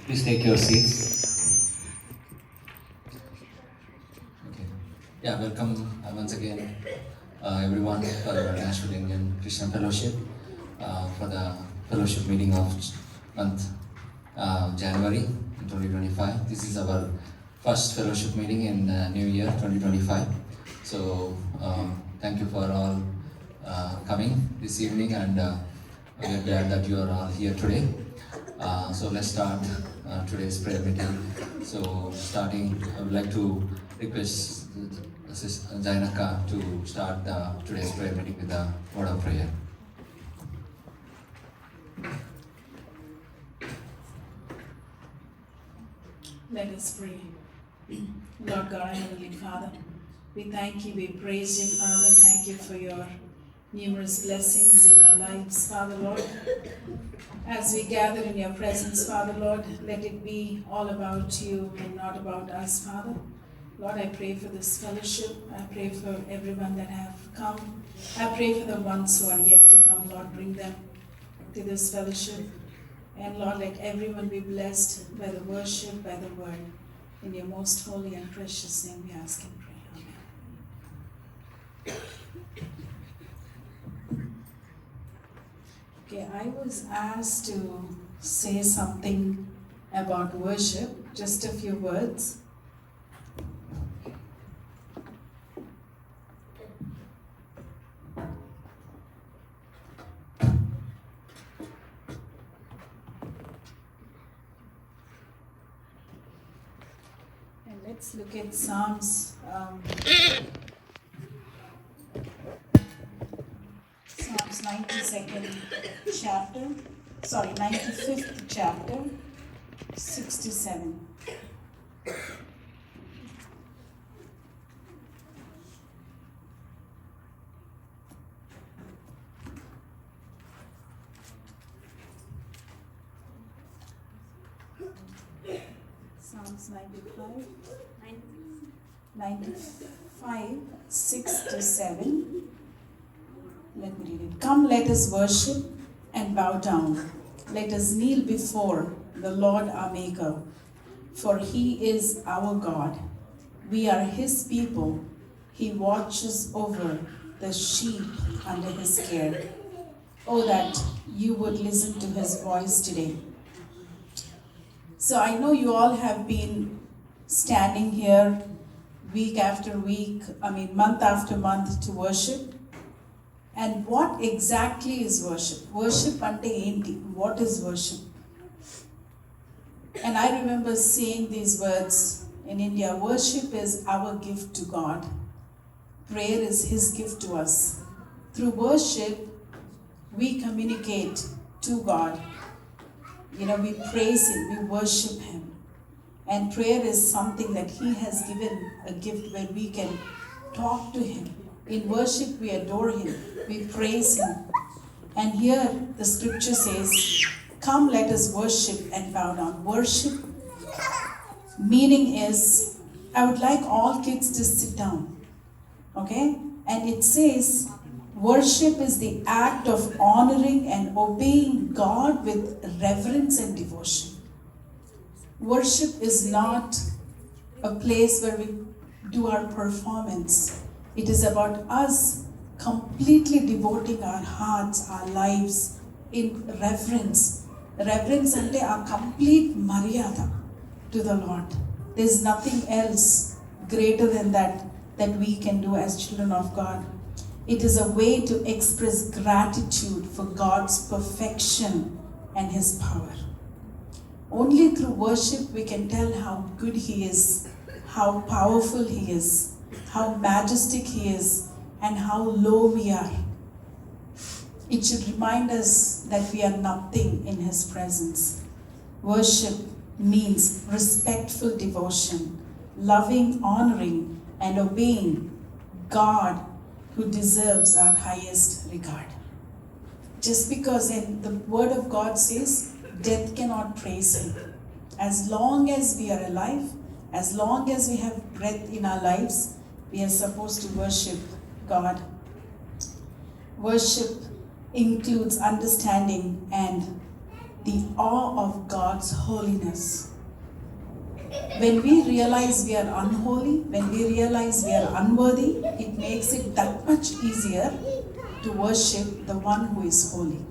Please take your seats. Okay. Yeah, welcome once again, everyone, for the National Indian Christian Fellowship, for the fellowship meeting of month January 2025. This is our first fellowship meeting in New Year 2025. So, thank you for all coming this evening, and we are glad that you are all here today. So let's start today's prayer meeting. So starting, I would like to request Jainaka to start today's prayer meeting with a word of prayer. Let us pray. Lord God, our Heavenly Father, we thank you, we praise you, Father. Thank you for your numerous blessings in our lives, Father Lord. As we gather in your presence, Father Lord, let it be all about you and not about us, Father. Lord, I pray for this fellowship. I pray for everyone that have come. I pray for the ones who are yet to come. Lord, bring them to this fellowship. And Lord, let everyone be blessed by the worship, by the word. In your most holy and precious name we ask and pray. Amen. Okay, I was asked to say something about worship, just a few words. And let's look at Psalms 92nd chapter, 95th chapter, 67. Psalms 95, 6 to 7. Let me read it. Come, let us worship and bow down. Let us kneel before the Lord our Maker, for he is our God. We are his people. He watches over the sheep under his care. Oh, that you would listen to his voice today. So I know you all have been standing here week after week, month after month to worship. And what exactly is worship? Worship ante enti? What is worship? And I remember saying these words in India. Worship is our gift to God. Prayer is his gift to us. Through worship, we communicate to God. We praise him, we worship him. And prayer is something that he has given a gift where we can talk to him. In worship, we adore him, we praise him. And here the scripture says, come, let us worship and bow down. Worship meaning is, I would like all kids to sit down. Okay? And it says, worship is the act of honoring and obeying God with reverence and devotion. Worship is not a place where we do our performance. It is about us completely devoting our hearts, our lives in reverence. Reverence ante a complete maryada to the Lord. There is nothing else greater than that we can do as children of God. It is a way to express gratitude for God's perfection and his power. Only through worship we can tell how good he is, how powerful he is, how majestic he is, and how low we are. It should remind us that we are nothing in his presence. Worship means respectful devotion, loving, honoring, and obeying God who deserves our highest regard. Just because the word of God says, death cannot praise him. As long as we are alive, as long as we have breath in our lives, we are supposed to worship God. Worship includes understanding and the awe of God's holiness. When we realize we are unholy, when we realize we are unworthy, it makes it that much easier to worship the one who is holy.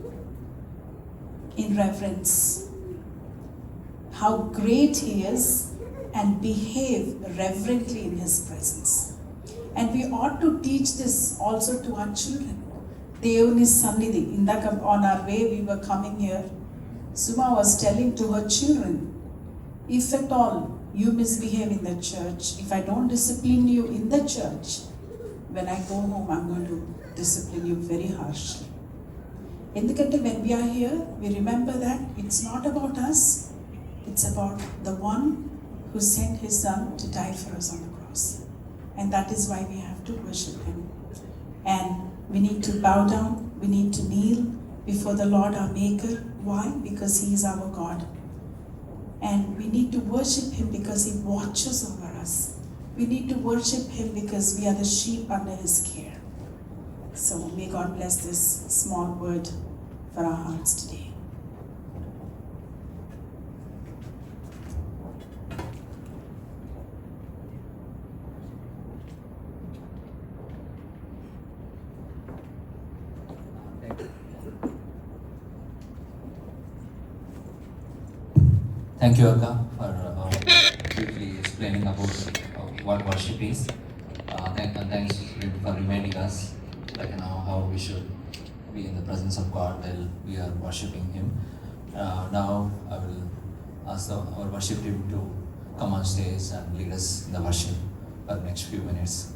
In reverence, how great he is, and behave reverently in his presence. And we ought to teach this also to our children. Devuni Sannidhi. Indaka on our way we were coming here, Suma was telling to her children, if at all you misbehave in the church, if I don't discipline you in the church, when I go home I'm going to discipline you very harshly. ఎందుకంటే when we are here, we remember that it's not about us, it's about the one who sent his son to die for us on the cross. And that is why we have to worship him. And we need to bow down, we need to kneel before the Lord our Maker. Why? Because he is our God. And we need to worship him because he watches over us. We need to worship him because we are the sheep under his care. So may God bless this small word for our hearts today. Thank you, Akka, for briefly explaining about what worship is. Thanks for reminding us, how we should be in the presence of God while we are worshiping Him. Now, I will ask our worship team to come on stage and lead us in the worship for the next few minutes.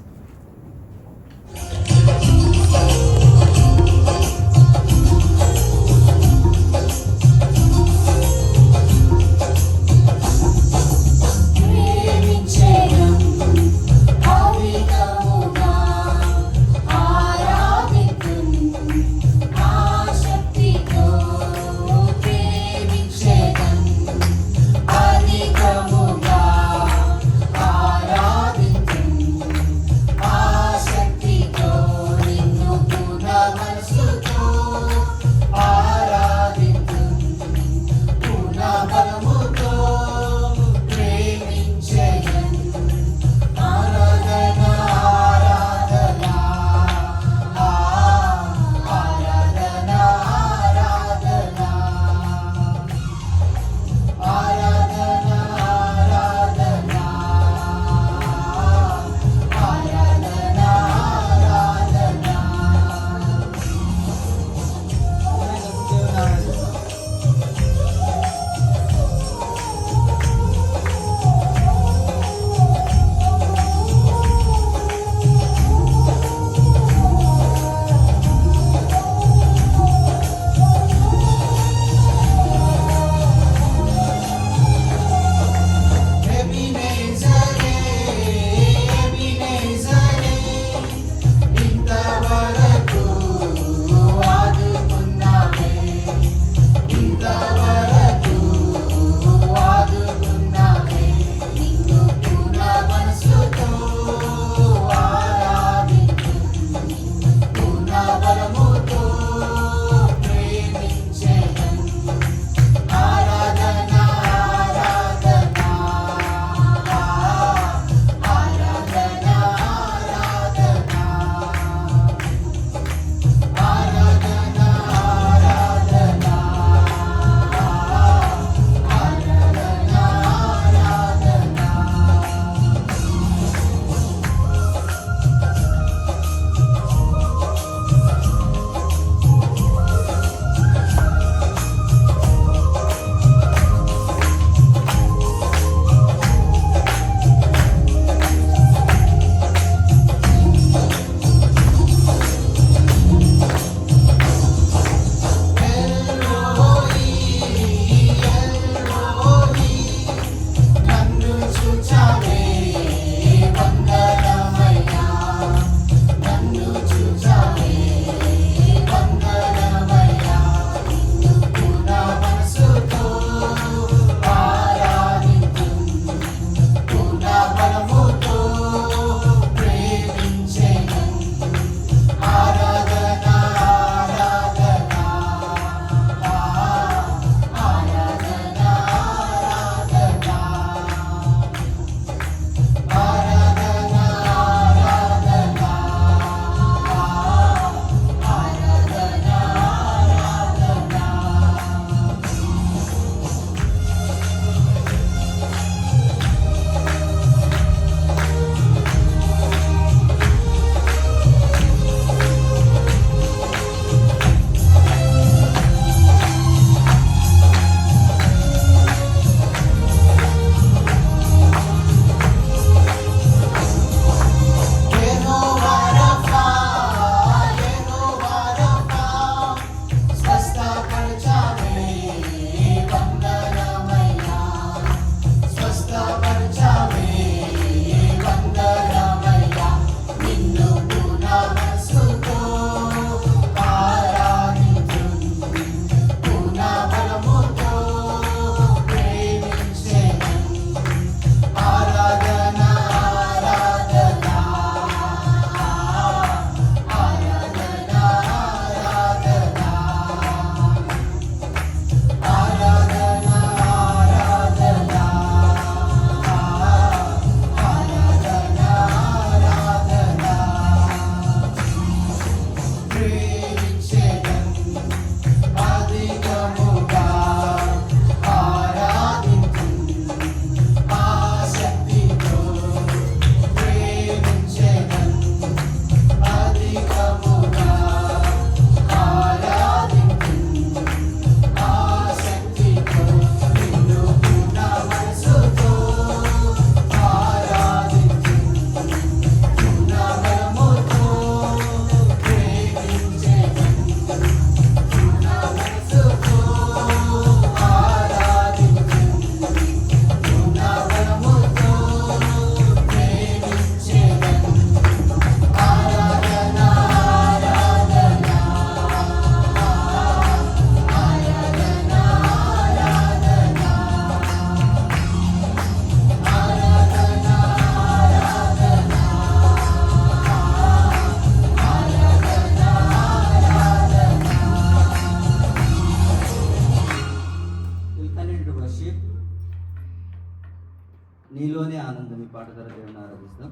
పాట ద్వారా దేవుని ఆరాధిస్తాం.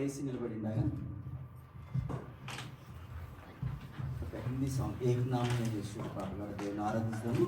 లేచి నిలబడిందాగా ఒక Hindi song ఏక్ నామ్ high యేసు పాట పాడి దేవుని ఆరాధిస్తాము.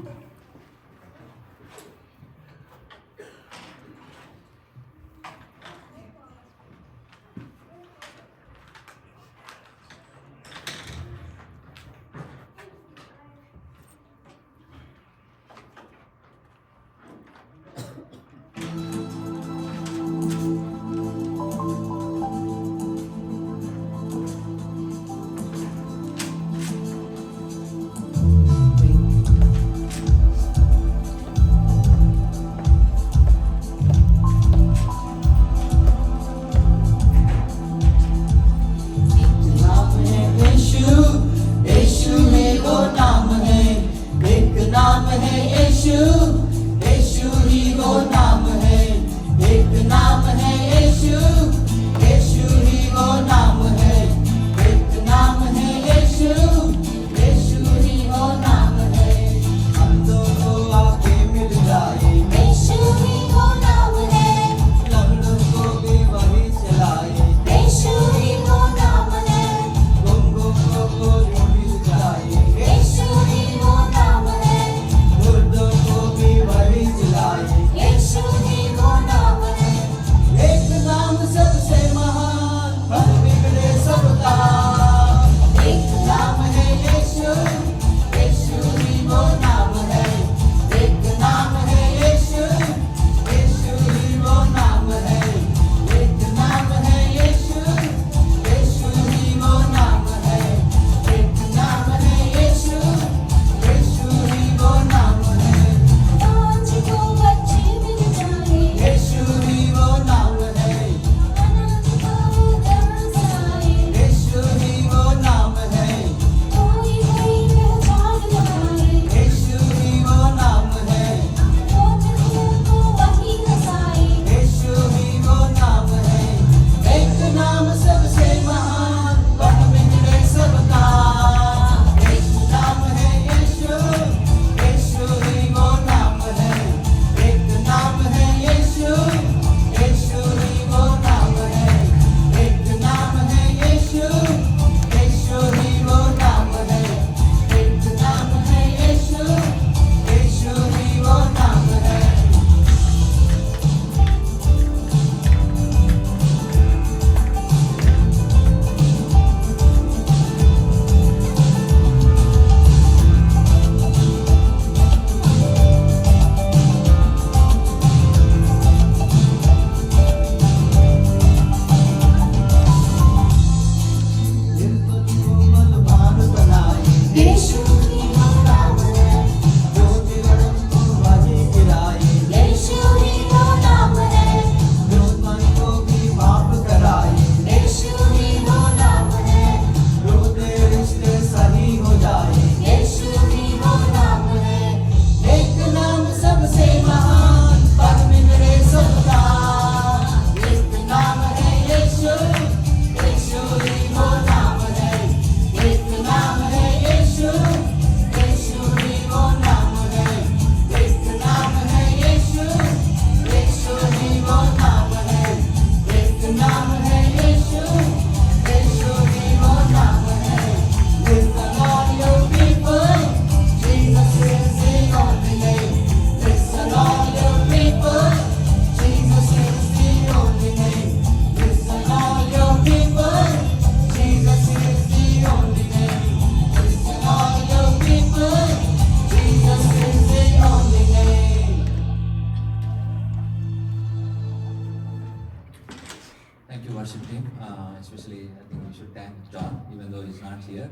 Especially, I think we should thank John, even though he's not here.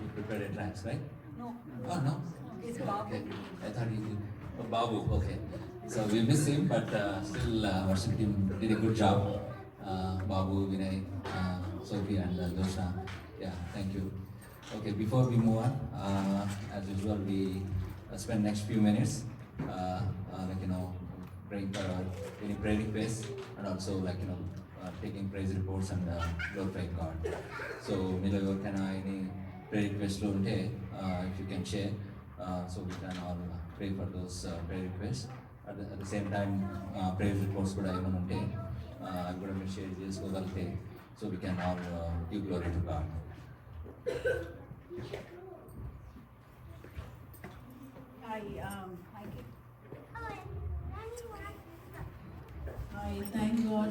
He prepared a tracks, right? No. Oh, no? It's Babu. Okay. I thought he did. Oh, Babu, okay. So we miss him, but still, worship team did a good job. Babu, Vinay, Sophie, and Joshna. Yeah, thank you. Okay, before we move on, as usual, we spend next few minutes, praying for any prayer requests, and also taking praise reports and glorifying God. So, మీలో ఎవరికైనా any prayer requests ఉంటే, if you can share, so we can all pray for those prayer requests. At the same time, prayer reports కూడా ఏమైనా ఉంటే అవి కూడా మీరు share చేసుకోగలిగితే so we can all give glory to God. I thank God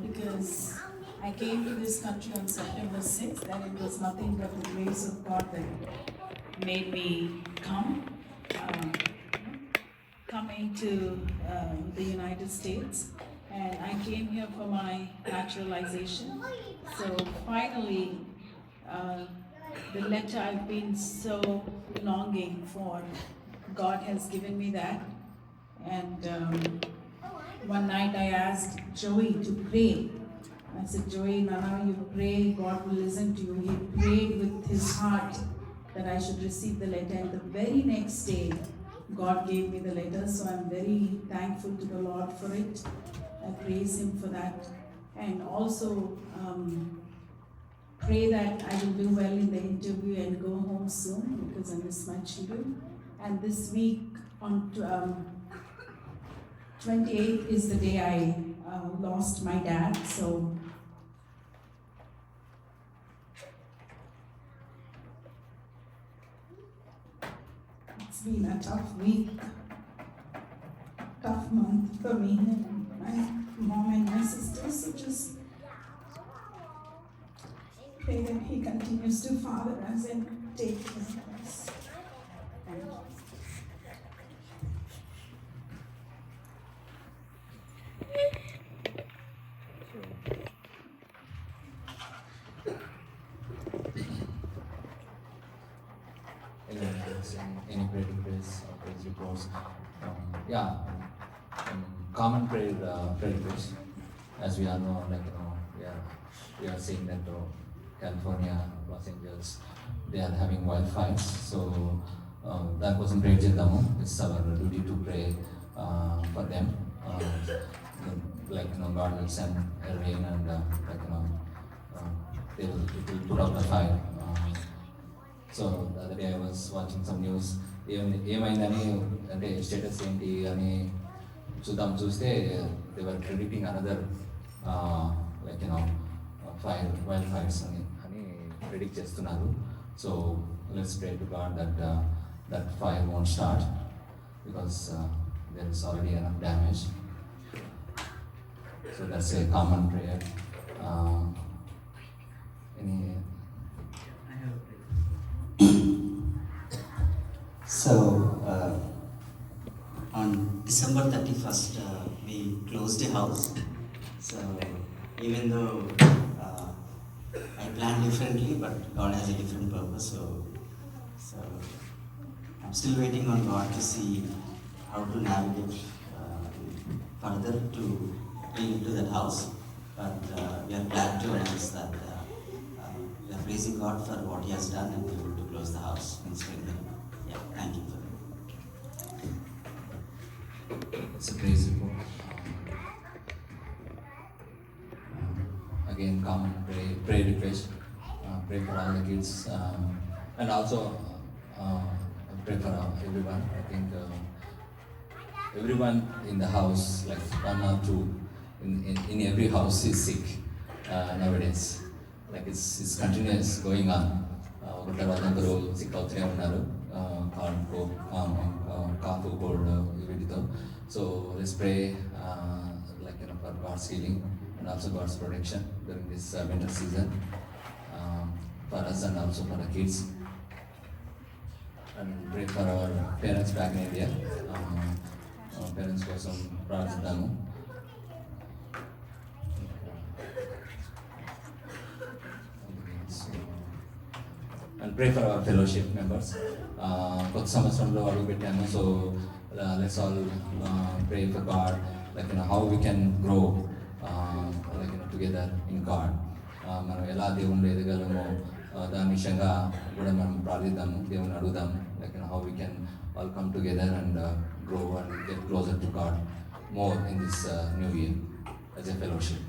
because I came to this country on September 6th, and it was nothing but the grace of God that made me come into the United States. And I came here for my naturalization. So finally, the letter I've been so longing for, God has given me that. And one night I asked Joey to pray. I said, Joey, Nana, you pray, God will listen to you. He prayed with his heart that I should receive the letter. And the very next day, God gave me the letter. So I'm very thankful to the Lord for it. I praise Him for that. And also pray that I will do well in the interview and go home soon because I miss my children. And this week on 28th is the day I lost my dad. So it's been a tough week, tough month for me and my mom and my sisters. So just pray that He continues to father us and take care of us. Thank you. Any prayer requests or praise reports? Common prayer requests. As we all know, we are seeing that California, Los Angeles, they are having wildfires. So that wasn't pray చేద్దాము. It's our duty to pray for them. God will send a rain and it will put out the fire. So the other day I was watching some news. ఏమైందని అంటే status ఏంటి అని చూస్తే they were predicting another wild fires అని predict చేస్తున్నారు. So let's pray to God that fire won't start because there is already enough damage. So that's a common prayer. So, on December 31st, we closed the house. So, even though I planned differently, but God has a different purpose. So I'm still waiting on God to see how to navigate further to be into that house. But we are glad to announce that we are praising God for what He has done and we are able to close the house and strengthen. Yeah, thank you for that. It's a praise report. Again, common pray request. Pray for all the kids and also pray for everyone. I think everyone in the house, like one or two in every house is sick nowadays. Like it's continuous going on. ఒకటి తర్వాత ఒకరు sick అవుతూనే ఉన్నారు cough cold వీటితో. So let's pray for God's healing and also God's protection during this winter season for us and also for the kids. And pray for our parents back in India. Parents కోసం ప్రార్థిద్దాము. And pray for our fellowship members. కొత్త సంవత్సరంలో అడుగు పెట్టాము. So let's all pray for God, how we can grow together in God. మనం ఎలా దేవుణ్ణి ఎదగలమో దాని విషయంగా కూడా మనం ప్రార్థిద్దాము, దేవుని అడుగుదాము. How we can all come together and grow and get closer to God more in this new year as a fellowship.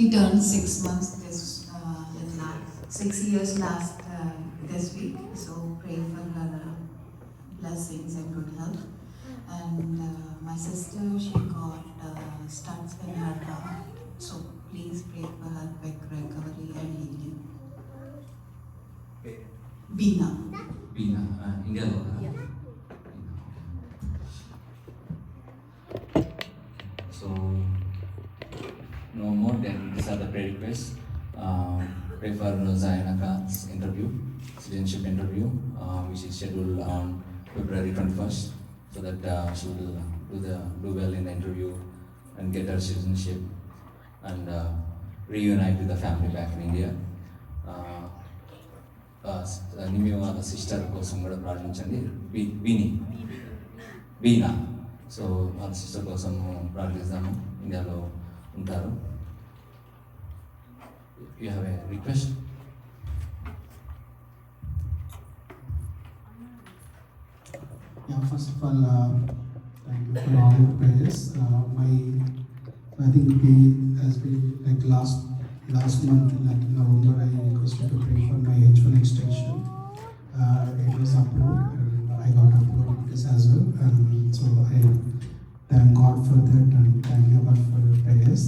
He turned 6 months this 6 years last this week. So pray for her blessings and good health. And my sister, she got studs in her heart. So please pray for her quick recovery and healing. Beena. Beena, India. So, no more than these are the prayer requests. Pray for Zainaka's interview, citizenship interview, which is scheduled on February 21st, so that she will do well in the interview and get her citizenship and reunite with the family back in India. నిమి వాళ్ళ sister కోసం కూడా ప్రార్థించండి, బీనా. So వాళ్ళ sister కోసం ప్రార్థిస్తాము, ఇండియాలో ఉంటారు. You have a request? Yeah, first of all, thank you for all your prayers. I think like last month, like November, I requested to pray for my H1 extension. It was approved, and I got approved this as well. And so I thank God for that, and thank you all for your prayers.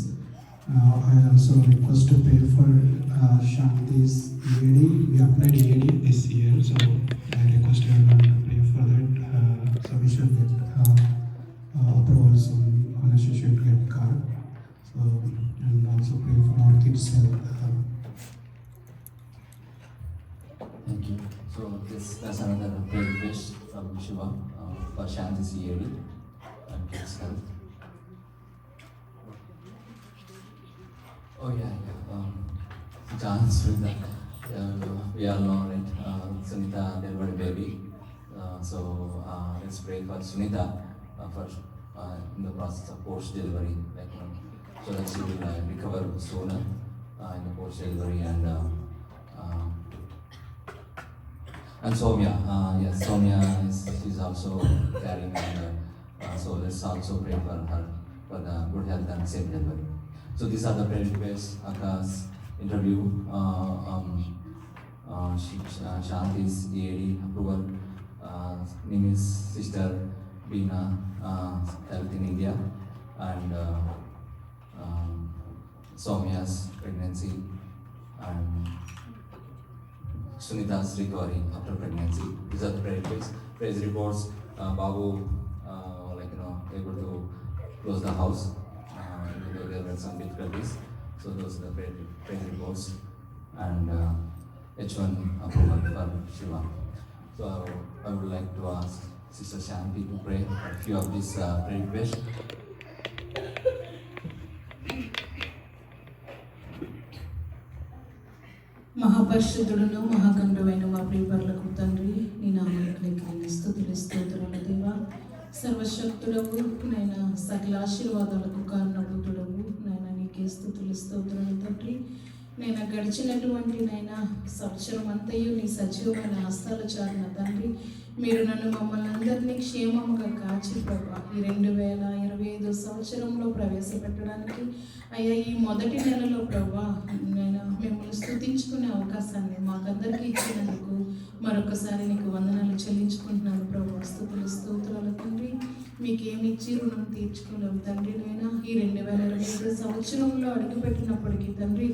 I also request to pray for Shanti's EAD. We applied EAD this year, so I request everyone to pray for that. So we should get approval soon. Honestly, should get card. So and also pray for our kids' health. Thank you. So that's another prayer request from Shiva for Shanti's EAD and kids' health. Oh yeah. Chance with that. We all know, right? Sunita delivered a baby. So let's pray for Sunita for in the process of post-delivery, like, so that she will recover sooner in the post-delivery. And Soumya, yes, Soumya is also carrying, and so let's also pray for her for the good health and safe delivery. So these are the prayer requests. Aka's interview, Shanti's EAD approval, Nimi's sister Beena health in India, and Soumya's pregnancy, and Sunita's recovery after pregnancy. These are the prayer requests. Praise reports. Babu, able to close the house. There were some difficulties. So those are the prayer reports, and H1 approval for Shiva. So I would like to ask Sister Shanti to pray a few of these prayer requests. మహాపరిశుద్ధుడును మహాగంధమైన మా ప్రియపరులకు తండ్రి, నీ నామానికి స్తుతులు దేవా. సర్వశక్తుడవు నైనా, సకల ఆశీర్వాదాలకు కారణభూతుడవు నైనా, నీకే స్తుతులు తండ్రి. నేను గడిచినటువంటి నైనా సంవత్సరం అంతయు నీ సజీవమైన హస్తాలు చాలిన తండ్రి, మీరు నన్ను మమ్మల్ని అందరినీ క్షేమంగా కాచి ప్రభా ఈ 2025 సంవత్సరంలో ప్రవేశపెట్టడానికి అయ్యా ఈ మొదటి నెలలో ప్రభా నేను మిమ్మల్ని స్తుతించుకునే అవకాశాన్ని మాకందరికీ ఇచ్చినందుకు మరొకసారి నీకు వందనాలు చెల్లించుకుంటున్నాను ప్రభా. స్తోత్రాలు తండ్రి. మీకేమి ఇచ్చి రుణం తీర్చుకోలేము తండ్రి. నైనా ఈ 2025 సంవత్సరంలో అడుగుపెట్టినప్పటికీ తండ్రి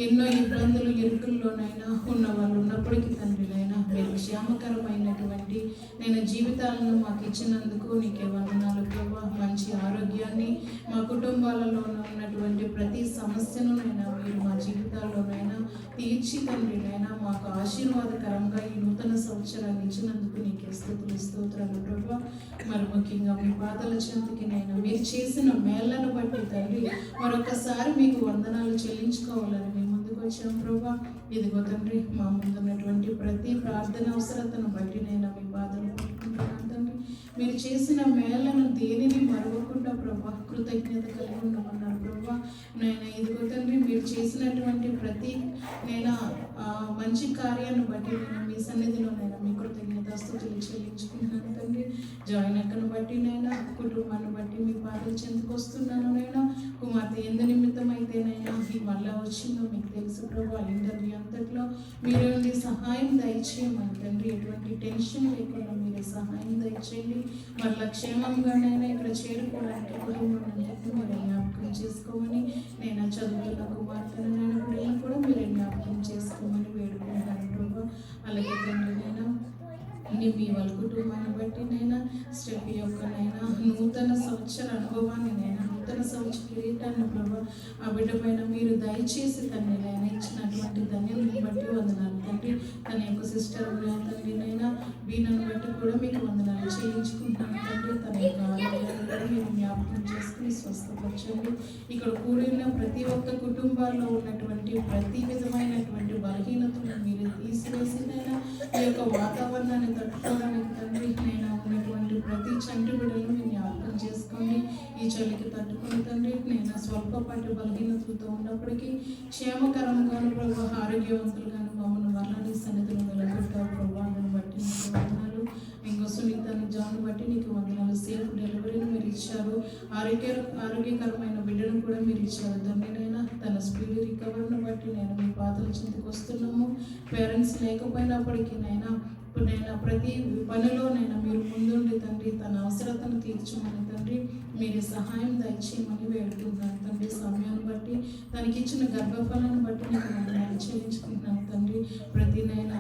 ఎన్నో ఇబ్బందులు ఇరుకుల్లోనైనా ఉన్న వాళ్ళు ఉన్నప్పటికీ తండ్రి నైనా మీరు క్షేమకరమైనటువంటి నేను జీవితాలను మాకు ఇచ్చినందుకు నీకే వందనాలు ప్రభా. మంచి ఆరోగ్యాన్ని మా కుటుంబాలలోనూ ఉన్నటువంటి ప్రతి సమస్యను నైనా మీరు మా జీవితాల్లోనైనా తీర్చి తండ్రి నైనా మాకు ఆశీర్వాదకరంగా ఈ నూతన సంవత్సరాన్ని ఇచ్చినందుకు నీకే స్తోత్రాలు ప్రభా. మరి ముఖ్యంగా మీ పాదాల చెంతకి నైనా మీరు చేసిన మేళ్లను బట్టి తండ్రి మరొకసారి మీకు వందనాలు చెల్లించుకోవాలని మేము ముందుకు వచ్చాం ప్రభా. ఇదిగో తండ్రి మా ముందున్నటువంటి ప్రతి ప్రార్థన అవసరతను బట్టి నేను మీ పాదాలు పట్టుకుంటున్నాను తండ్రి. మీరు చేసిన మేళ్లను దేనిని మరవకుండా ప్రభా కృతజ్ఞత కలిగి ఉండమన్నారు ప్రభా. నేను ఇదిగో తండ్రి మీరు చేసినటువంటి ప్రతి నేను మంచి కార్యాన్ని బట్టి నేను మీ సన్నిధిలో నేను మీ కృతజ్ఞతాస్తుతులు చెల్లించుకుంటున్నాను తండ్రి. జాయిన్ అక్కను బట్టి నైనా కుటుంబాన్ని బట్టి మీ పాదాలు చెందుకొస్తున్నాను నైనా. కుమార్తె ఎందు నిమిత్తం నిమిత్తం అయితేనైనా ఈ మళ్ళా వచ్చిందో మీకు తెలుసు ప్రభా. ఇంటర్వ్యూ అంతట్లో మీరు సహాయం దయచేయమని తండ్రి. ఎటువంటి టెన్షన్ లేకుండా మీరు సహాయం దయచేయండి. మళ్ళీ క్షేమంగానైనా ఇక్కడ చేరుకోవడానికి కుటుంబం మీరు జ్ఞాపకం చేసుకోమని, నేను చదువుతున్న కుమార్తెను నేను కూడా మీరు జ్ఞాపకం చేసుకోమని వేడుకుంటాను ప్రభా. అలాగే తండ్రి నేను మీ వాళ్ళ కుటుంబాన్ని బట్టి నైనా స్టెప్ యొక్కనైనా నూతన సంవత్సర అనుభవాన్ని నూతన సంవత్సర కిరీటాన్ని ప్రభా ఆ బిడ్డ పైన మీరు దయచేసి తండ్రి నైనా ఇచ్చినటువంటి ధన్యాన్ని బట్టి వందనాలు తండ్రి. తన యొక్క సిస్టర్ తండ్రి నైనా వీణను బట్టి కూడా మీకు వందనాలు చేయించుకుంటాను తండ్రి. తన యొక్క ఆరోగ్యాన్ని కూడా మీరు జ్ఞాపకం చేసుకుని స్వస్థపరచండి. ఇక్కడ కూడిన ప్రతి ఒక్క కుటుంబాల్లో ఉన్నటువంటి ప్రతి విధమైనటువంటి బలహీనతను మీరు తీసివేసినైనా ఈ యొక్క వాతావరణాన్ని తట్టుకోవడానికి తండ్రి నేను ఉన్నటువంటి ప్రతి చంటి బిడ్డలను మీరు జ్ఞాపకం చేసుకోండి. ఈ చలికి తట్టుకుని తండ్రి నేను స్వల్పపాటి బలహీనతలతో ఉన్నప్పటికీ క్షేమకరంగాను ప్రభావ ఆరోగ్యవంతులుగాను మమ్మల్ని వాళ్ళని సన్నిధిని నిలబెట్టావు ప్రభావాన్ని బట్టి నీకు వందనాలు. ఇంకో సునీతాన్ని జాను బట్టి నీకు వందనాలు. సేఫ్ డెలివరీని మీరు ఇచ్చారు. ఆరోగ్యకరమైన బిడ్డను కూడా మీరు ఇచ్చారు తండ్రినైనా. తన స్పీడ్ రికవర్ని బట్టి నేను మీ పాత్రల చింతకు వస్తున్నాము. పేరెంట్స్ లేకపోయినప్పటికీ నైనా ఇప్పుడు నేను ప్రతి పనిలోనైనా మీరు ముందుండి తండ్రి తన అవసరతను తీర్చమని తండ్రి మీరు సహాయం దయచేయమని వేడుకుంటున్నాను తండ్రి. సమయాన్ని బట్టి తనకిచ్చిన గర్భఫలాన్ని బట్టి నీకు వందనాలు చెల్లించుకుంటున్నాను తండ్రి. ప్రతి నైనా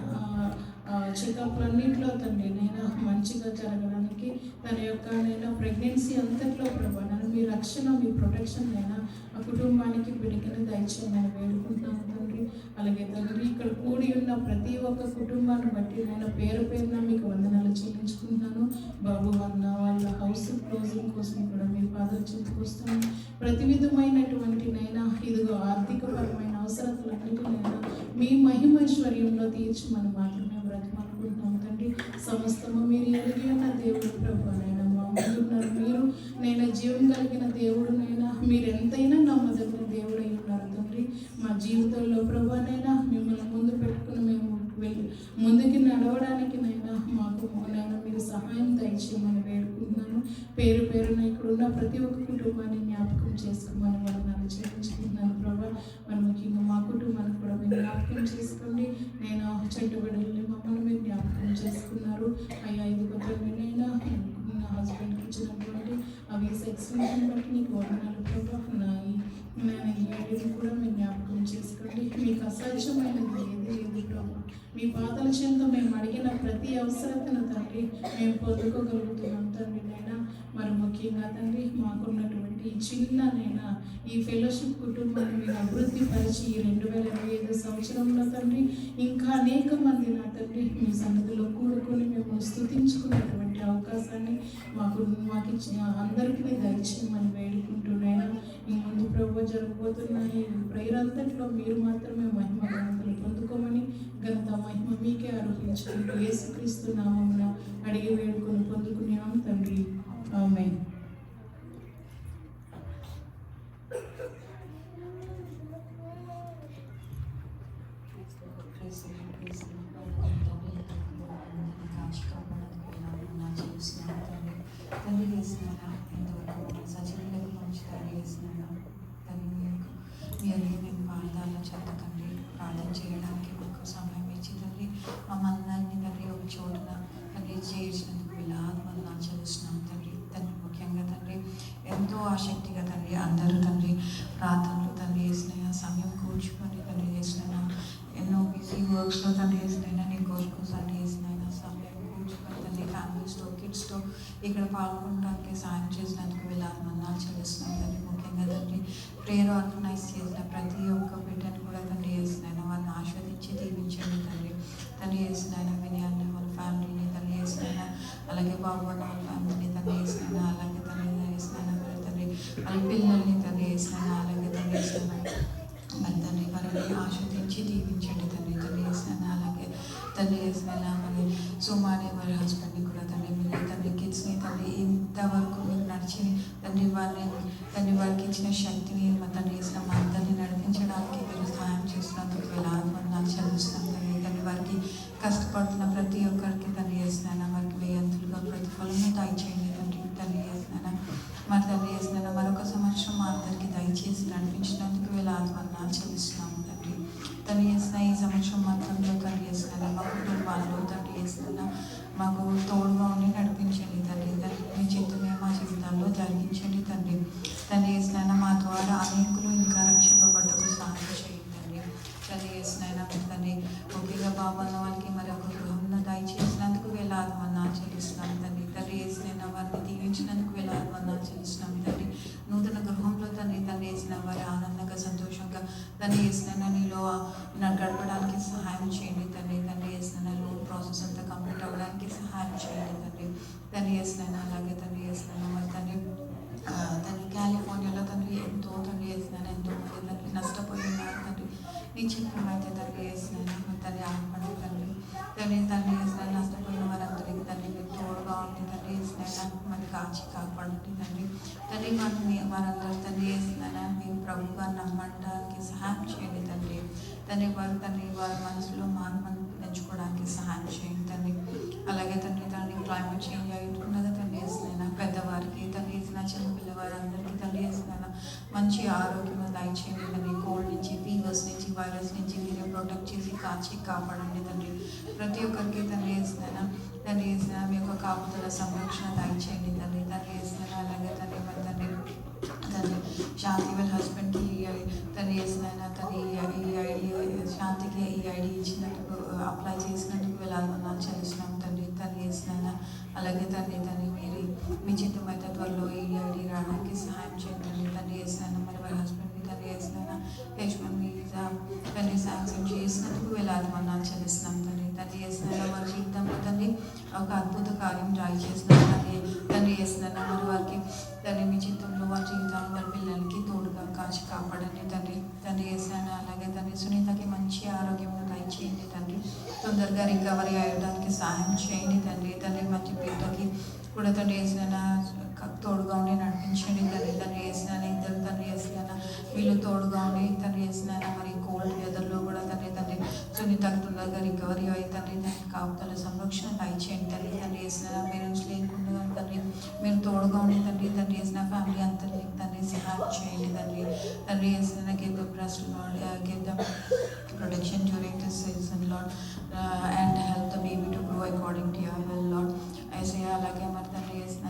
చెకప్లన్నింటిలో తండ్రి నైనా మంచిగా జరగడానికి తన యొక్క నైనా ప్రెగ్నెన్సీ అంతట్లో ప్రభా మీ రక్షణ మీ ప్రొటెక్షన్ అయినా ఆ కుటుంబానికి బిడ్డకిని దయచేయమని వేడుకుంటున్నాను తండ్రి. అలాగే తండ్రి ఇక్కడ కూడి ఉన్న ప్రతి ఒక్క కుటుంబాన్ని బట్టి నేను పేరు పేరున మీకు వందనాలు చెల్లించుకుంటున్నాను. బాబు అన్న వాళ్ళ హౌస్ క్లోజింగ్ కోసం కూడా మీ పాదలు చెప్పుకొస్తాను. ప్రతి విధమైనటువంటి నైనా ఇదిగో ఆర్థికపరమైన అవసరతలన్నిటినైనా మీ మహిమైశ్వర్యంలో తీర్చమని మాత్రమే బ్రతిమనుకుంటున్నాం తండ్రి. సమస్తము మీరు ఎరిగి ఉన్న దేవుడు ప్రభు నైనా మా ముందున్నారు. మీరు నేను జీవం కలిగిన దేవుడు నైనా మీరు ఎంతైనా నమ్మదగిన దేవుడు అయి ఉన్నారు తండ్రి. మా జీవితంలో ప్రభానైనా మిమ్మల్ని ముందు పెట్టుకుని మేము ముందుకి నడవడానికి నైనా మాకు నైనా మీరు సహాయం దయచేయమని వేడుకుంటున్నాను. పేరు పేరున ఇక్కడ ఉన్న ప్రతి ఒక్క కుటుంబాన్ని జ్ఞాపకం చేసుకోమని వందనాలు చెల్లించుకుంటున్నాను ప్రభా. మరి ముఖ్యంగా మా కుటుంబాన్ని కూడా మీరు జ్ఞాపకం చేసుకోండి. నేను చెట్టు బిడ్డల్ని మమ్మల్ని మీరు జ్ఞాపకం చేసుకున్నారు. అయ్యా 5 కొత్తనైనా నా హస్బెండ్కి ఇచ్చినటువంటి ఆ వీసా ఎక్స్టెన్షన్ బట్టి నీకు వందనాలు ప్రభా. నేను ఏది కూడా మీరు జ్ఞాపకం చేసుకోండి. మీకు అసాధ్యమైనది ఏది లేదు ప్రభా. మీ పాదల చెంత మేము అడిగిన ప్రతి అవసరతను తండ్రి మేము పొందుకోగలుగుతున్నాం తండ్రి నైనా. మరి ముఖ్యంగా తండ్రి మాకున్నటువంటి చిన్ననైనా ఈ ఫెలోషిప్ కుటుంబాన్ని మీరు అభివృద్ధి పరిచి ఈ 2025 సంవత్సరంలో తండ్రి ఇంకా అనేక మంది నా తండ్రి మీ సన్నిధిలో కూడుకొని మేము స్తుతించుకున్నటువంటి అవకాశాన్ని మాకు ఇచ్చిన అందరికీ దయచేయమని వేడుకుంటున్నాను. ఈ ముందు ప్రభు జరగబోతున్న ఈ ప్రేయర్ అంతట్లో మీరు మాత్రమే మహిమ ఘనతలు పొందుకోమని ఘనత మహిమ మీకే ఆరోపించుకుంటూ యేసుక్రీస్తు నామమున అడిగి వేడుకొని పొందుకున్నాం తండ్రి. ఆమేన్. తండ్రి చేసినారా ఎంతవరకు సజీవులకు మంచి తండ్రి చేసినారా తండ్రి మీరు మేము వాయిదాల్లో చెందకండి ప్రార్థన చేయడానికి మాకు సమయం ఇచ్చి తండ్రి మమ్మల్ని తండ్రి ఒక చోటున తండ్రి చేర్చినందుకు వేలాది వందనాలు చెల్లిస్తున్నాం తండ్రి. తండ్రి ముఖ్యంగా తండ్రి ఎంతో ఆసక్తిగా తండ్రి అందరూ తండ్రి ప్రార్థనలు తండ్రి చేసిన సమయం కూర్చుకొని తండ్రి చేసిన ఎన్నో బిజీ వర్క్స్లో తండ్రి చేసిన నీ కోరిక తండ్రి చేసిన సమయం కూర్చుకొని తండ్రి ఫ్యామిలీస్తో కిడ్స్తో ఇక్కడ పాల్గొనడానికి సాయం చేసినందుకు వేలాది వందనాలు చెల్లిస్తున్నాం తండ్రి. ముఖ్యంగా తండ్రి ప్రేయర్ ఆర్గనైజ్ చేసిన ప్రతి ఒక్క బిడ్డను కూడా తండ్రి చేసిన వారిని ఆస్వాదించి దీవించండి తండ్రి. తండ్రి చేసిన వినయాన్ని వాళ్ళ ఫ్యామిలీని తండ్రి చేసిన అలాగే బాబు వాళ్ళ ఫ్యామిలీని తండ్రి చేసిన అలాగే తండ్రి చేసిన తండ్రి వాళ్ళ పిల్లల్ని తండ్రి చేసిన అలాగే తండ్రి చేసిన మరి తండ్రి వారిని ఆస్వాదించి దీవించండి తండ్రి. తండ్రి చేసిన అలాగే తండ్రి చేసిన మరి సుమాని వారి హస్బెండ్ని కూడా తండ్రి మీరు తండ్రి కిడ్స్ని తండ్రి ఇంతవరకు మీరు నడిచి తండ్రి వారికి ఇచ్చిన శక్తిని మా తండ్రి చేసిన మా అందరినీ నడిపించడానికి మీరు సహాయం చేసినందుకు వేలాది వందనాలు చెల్లిస్తున్నాం తండ్రి. వారికి కష్టపడుతున్న ప్రతి ఒక్కరికి తండ్రి చేసిన వారికి వేయంతులుగా ప్రతిఫలము వేసిన వారి ఆనందంగా సంతోషంగా తండ్రి వేసిన నీలో గడపడానికి సహాయం చేయండి తండ్రి. తండ్రి వేసిన లోన్ ప్రాసెస్ అంతా కంప్లీట్ అవ్వడానికి సహాయం చేయండి తండ్రి. తండ్రి వేసిన అలాగే తండ్రి వేసిన మరి తండ్రి తండ్రి కాలిఫోర్నియాలో తండ్రి ఎంతో తండ్రి వేసినాను, ఎంతో మంది తండ్రి నష్టపోయి ఉన్నారు తండ్రి. నీ చిత్రం అయితే తండ్రి వేసినాను మరి తండ్రి ఆపండి తండ్రి. తండ్రి వేసిన నష్టపోయిన వారందరికీ తండ్రి మీరు తోడుగా ఉండి తండ్రి వేసిన మరి కాచి కాపాడండి తండ్రి. తండ్రి వారందరూ తండ్రి వేసిన మీరు ప్రభుగా నమ్మడానికి సహాయం చేయండి తండ్రి. వారి మనసులో మార్పును పెంచుకోవడానికి సహాయం చేయండి తండ్రి. అలాగే తండ్రి క్లైమేట్ చేంజ్ అవుతున్నది తండ్రి వేసిన పెద్దవారికి తండ్రి వేసిన చిన్న పిల్లవారందరికీ తండ్రి వేసిన మంచి ఆరోగ్యం దయచేయండి తండ్రి. కోల్డ్ నుంచి, ఫీవర్స్ నుంచి, వైరస్ నుంచి మీరే ప్రొటెక్ట్ చేసి కాచి కాపాడండి తండ్రి. ప్రతి ఒక్కరికి తండ్రి వేసిన మీ యొక్క కాపుదల సంరక్షణ దయచేయండి తండ్రి. వేసిన అలాగే తండ్రి శాంతి వాళ్ళ హస్బెండ్కి తండ్రి వేసిన ఈ ఐడి శాంతికి ఈ ఐడి ఇచ్చినందుకు అప్లై చేసినందుకు వెళ్ళాలని చెల్లిస్తున్నాం తండ్రి. వేసిన అలాగే తండ్రి మీరు మీ చిత్తం అయితే త్వరలో ఈ ఐడి రావడానికి సహాయం చేయండి తండ్రి. వేసిన మరి వాళ్ళ హస్బెండ్కి వేసిన యశ్వన్ వీసా తండ్రి శాంక్షన్ చేసినందుకు వెళ్ళాలని చెల్లిస్తున్నాం తండ్రి. వేసిన వారి జీవితంలో తండ్రి ఒక అద్భుత కార్యం జాయి చేసిన తండ్రి వేసిన మరి వారికి మీ చిత్తంలో వారి జీవితంలో వారి పిల్లలకి తోడుగా కాచి కాపాడండి తండ్రి. వేసిన అలాగే సునీతకి మంచి ఆరోగ్యం దయచేయండి తండ్రి. తొందరగా రికవరీ అయ్యడానికి సహాయం చేయండి తండ్రి. మంచి బిడ్డకి కూడా వేసిన తోడుగా ఉండి నడిపించండి తండ్రి. వేసిన ఇద్దరు వేసిన వీళ్ళు తోడుగా ఉండి వేసిన మరి కోల్డ్ వెదర్లో కూడా సునీతకు తొందరగా రికవరీ అయ్యి కాపుదల సంరక్షణ దయచేయండి వేసిన పేరెంట్స్ లేకుండా మీరు తోడుగా ఉండి వేసిన ఫ్యామిలీ అందరికీ సహాయం చేయండి వేసిన give the rest Lord, give them protection during this season Lord, and help the baby to grow according to your will Lord. అలాగే మరి వేసిన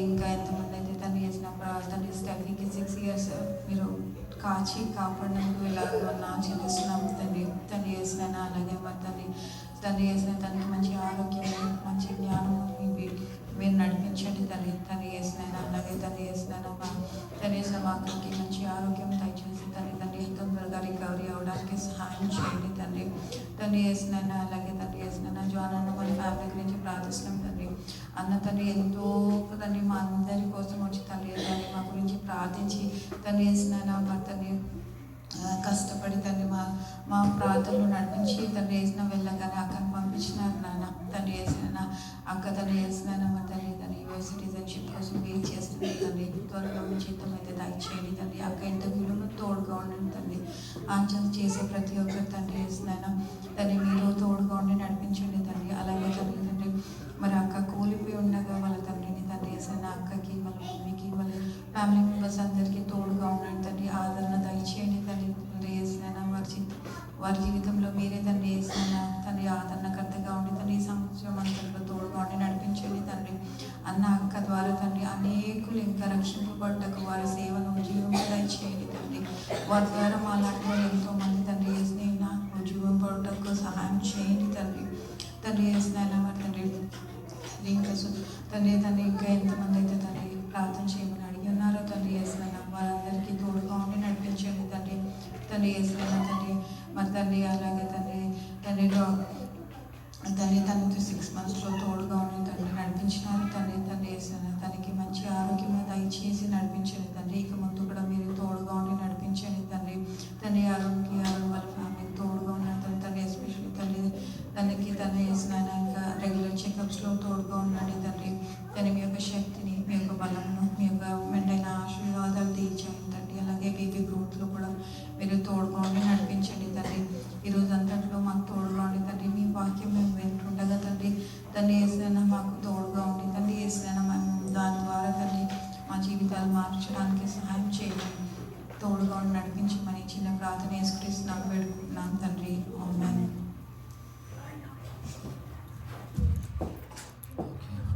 ఇంకా ఎంతమంది అయితే వేసిన స్టెఫీకి 6 years మీరు కాచి కాపాడడానికి వెళ్ళాలన్నా చెల్లిస్తున్నాం తండ్రి వేసిన అలాగే మరి వేసిన మంచి ఆరోగ్యం మంచి జ్ఞానం మీరు నడిపించండి తండ్రి వేసిన అలాగే వేసిన మాకు మంచి ఆరోగ్యం దయచేసి తొందరగా రికవరీ అవడానికి సహాయం చేయండి తండ్రి వేసిన అలాగే వేసిన జాన్ అన్న మన ఫ్యామిలీ గురించి ప్రార్థిస్తున్నాం అన్న ఎంతో మా అందరి కోసం వచ్చి మా గురించి ప్రార్థించి వేసిన భర్తని కష్టపడి మా ప్రార్థనలు నడిపించి వేసిన వెళ్ళగానే అక్కను పంపించినారు నాన్న వేసిన అక్క వేసిన మరి సిటిజన్షిప్ కోసం వెయిట్ చేస్తుంది త్వరగా మీ జీతం అయితే దయచేయండి అక్క ఇంటర్వ్యూలో తోడుగా ఉండండి ఆంచన చేసే ప్రతి ఒక్కరు వేసిన మీరు తోడుగా ఉండి నడిపించండి అలాగే మరి అక్క కూలిపోయి ఉండగా వాళ్ళ తండ్రిని వేసిన అక్కకి వాళ్ళ మమ్మీకి వాళ్ళ ఫ్యామిలీ మెంబర్స్ అందరికీ తోడుగా ఉండండి ఆదరణ దయచేయండి వేసిన వారి జీవితంలో మీరే వేసిన ఆదరణకర్తగా ఉండి ఈ సంవత్సరం అంతట్లో తోడుగా ఉండి నడిపించండి అన్న అక్క ద్వారా అనేకులు ఇంకా రక్షింపబడ్డకు వారి సేవను ఉద్యోగం దయచేయండి వారి ద్వారా మాలాంటి వాళ్ళు ఎంతో మంది వేసిన ఉద్యోగం పడటకు సహాయం చేయండి వేసిన మరి ఇంకా ఇంకా ఎంతమంది అయితే ప్రార్థన చేయమని అడిగి ఉన్నారో వేసిన వారందరికీ తోడుగా ఉండి నడిపించండి వేసిన మరి అలాగే తనకి 6 monthsలో తోడుగా ఉండి నడిపించినారు వేసిన మంచి ఆరోగ్యం దయచేసి నడిపించండి ఇక ముందు కూడా మీరు తోడుగా ఉండి నడిపించండి ఆరోగ్య వాళ్ళ ఫ్యామిలీకి తోడుగా ఉన్న ఎస్పెషల్లీ వేసిన ఇంకా రెగ్యులర్ చెకప్స్లో తోడుగా ఉండండి మీ యొక్క శక్తిని మీ యొక్క బలమును మీ యొక్క మెండైన ఆశీర్వాదాలు తీర్చండి అలాగే బేబీ గ్రోత్లో కూడా మీరు తోడుగా ఉండి నడిపించండి ఈరోజు అంతట్లో మాకు తోడుగా ఉండి మీ వాక్యం మేము వింటుండగా వేసిన మాకు తోడుగా ఉండి వేసిన దాని ద్వారా మా జీవితాలు మార్చడానికి సహాయం చేయండి తోడుగా ఉండి నడిపించమని చిన్న ప్రార్థన యేసుక్రీస్తునామమున వేడుకుంటున్నాం తండ్రి ఆమేన్.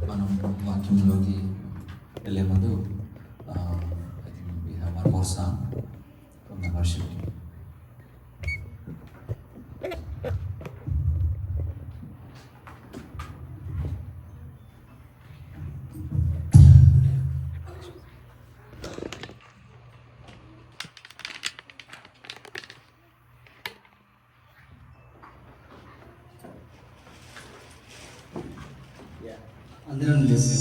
మనం వాక్యంలోకి వెళ్ళే ముందు I think we have one more song from the worship team. అందరం చేసాం.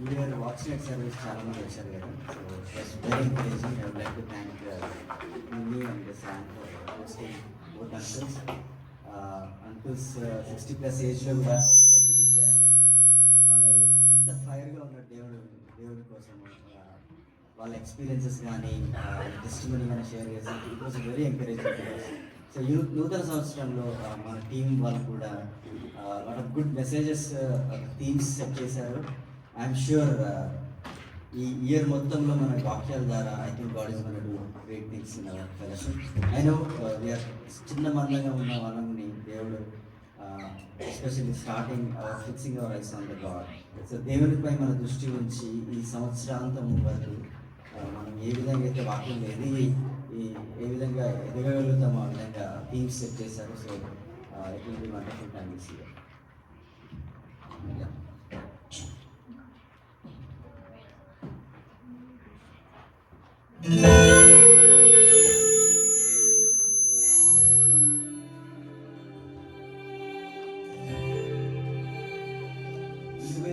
మీరు వాచ్నెట్ సర్వీస్ చాలా మంది వచ్చారు కదా, so it's very encouraging. I would like to thank me and Sam for hosting both uncles. Uncles 60+ ఏజ్లో కూడా ఎనర్జెటిక్ దే ఆర్. లైక్ వాళ్ళు ఎంత ఫైర్గా ఉన్నారు దేవుడి కోసం. వాళ్ళ ఎక్స్పీరియన్సెస్ కానీ టెస్టిమనీ కానీ షేర్ చేసి it was very encouraging. So నూతన సంవత్సరంలో మన టీం వాళ్ళు కూడా lot of good messages themes set చేశారు. ఐఎమ్ ష్యూర్ ఈ ఇయర్ మొత్తంలో మన వాక్యాల ద్వారా I think God is gonna do great things in our fellowship. I know we're చిన్న మందంగా ఉన్న వాళ్ళని దేవుడు especially starting fixing our eyes on the God. So దేవునిపై మన దృష్టి ఉంచి ఈ సంవత్సరాంతం వరకు మనం ఏ విధంగా అయితే వాక్యంలో ఏ విధంగా ఎదగలుగుతామో ఆ విధంగా థీమ్స్ సెట్ చేశారు. So it will be wonderful time this year.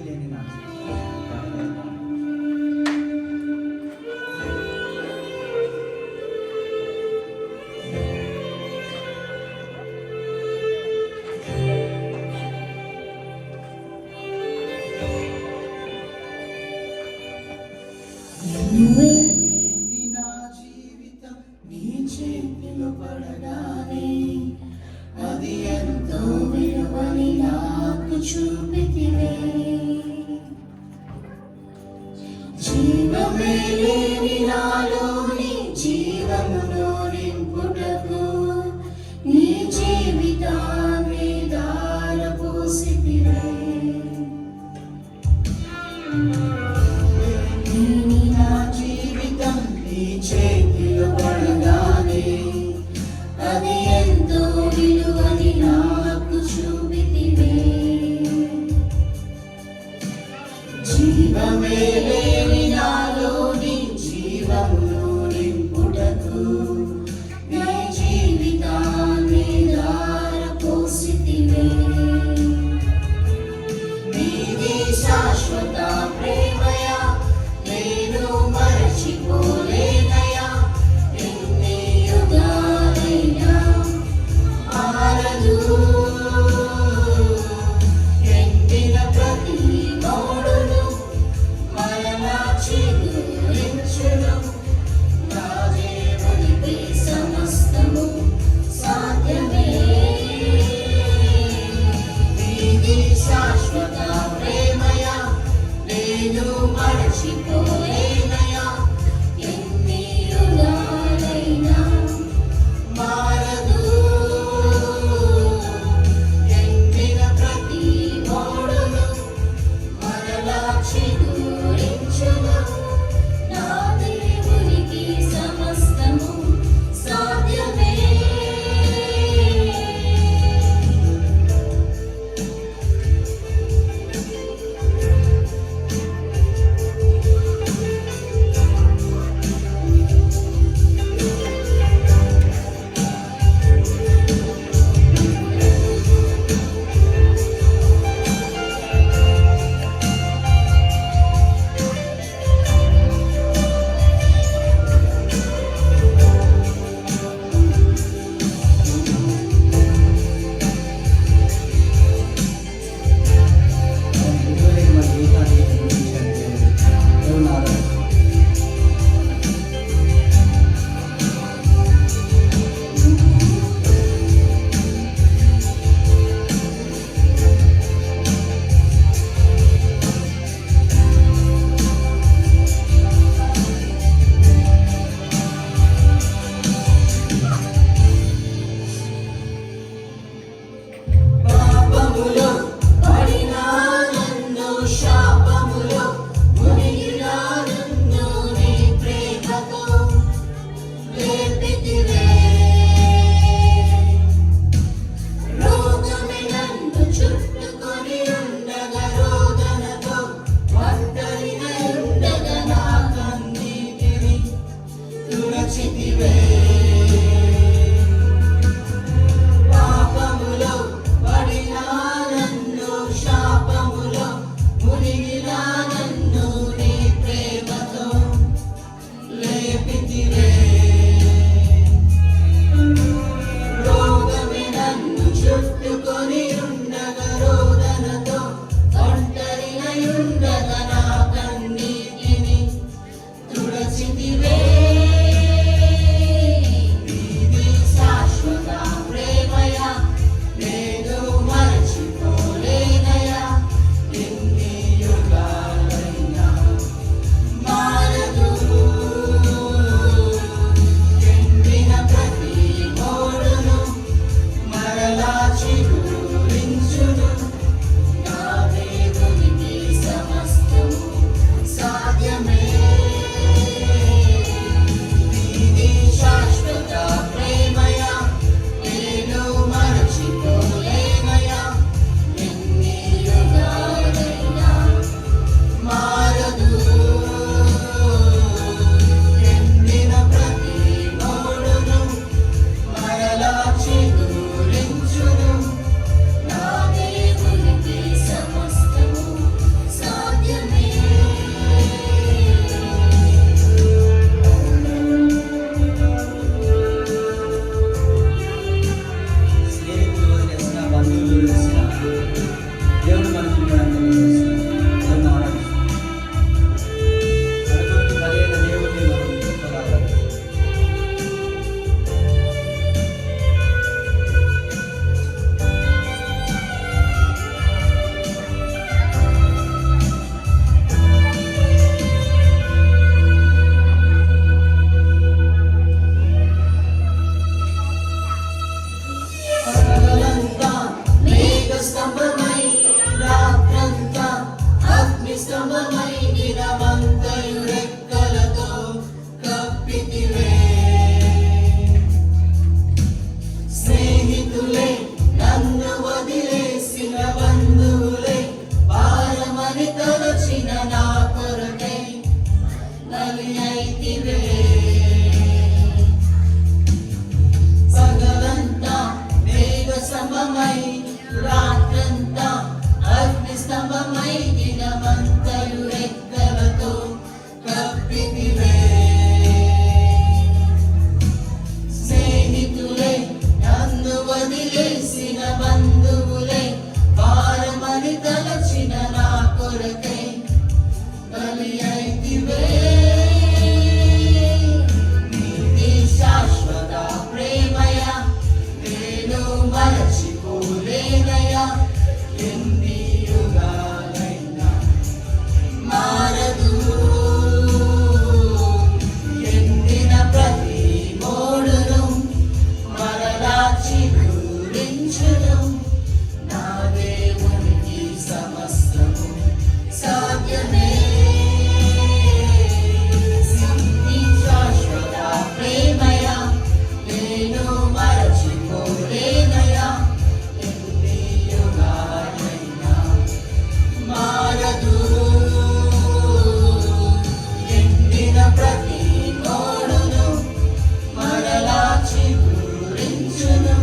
లేని నా నా జీవితం నీ చేతిలో పడగానే అది ఎంతో విలువని నాకు చూపితివే. జీవమే లేని నాలోని జీవమును నింపుటకు నీ జీవితాన్ని దారపోసితివే. నా జీవితం నీ చేతిలో పడగానే అది ఎంతో విలువని నాకు చూపితివే. జీవమే లేని నాలోని జీవమును నింపుటకు నీ జీవితాన్ని దారపోసితివే. నీది శాశ్వత ప్రేమయా నేను మరచిపోలేనయా. ఎన్ని యుగాలైనా మారదు. ఎండిన ప్రతి మౌడును సమమై దినమంతయు రెక్కలతో కప్పితివే. స్నేహితులే నన్ను వదిలేసిన బంధువులే భారమని తలచిన నా కొరకై బలి అయితివే. పగలంతా మేఘ సమమై రాత్రంతా అగ్ని స్తంభమై దినమంతయు రెక్కలతో కప్పితివే. స్నేహితులే నన్ను వదిలేసిన బంధువులే భారమని తలచిన నా కొరకై బలి అయితివే. నీది శాశ్వత ప్రేమయ నేను మరచిపోలేనయా. ఎన్ని యుగాలైనా మారదు. ఎండిన ప్రతి మోడును మరలా చిగురించును. నా దేవునికి సమస్తము సాధ్యమే. నీ శాశ్వత ప్రేమయ నేను మరచిపోలేనయా. ఎన్ని యుగాలైనా మారదు. ఎండిన ప్రతి మోడును మరలా చిగురించును.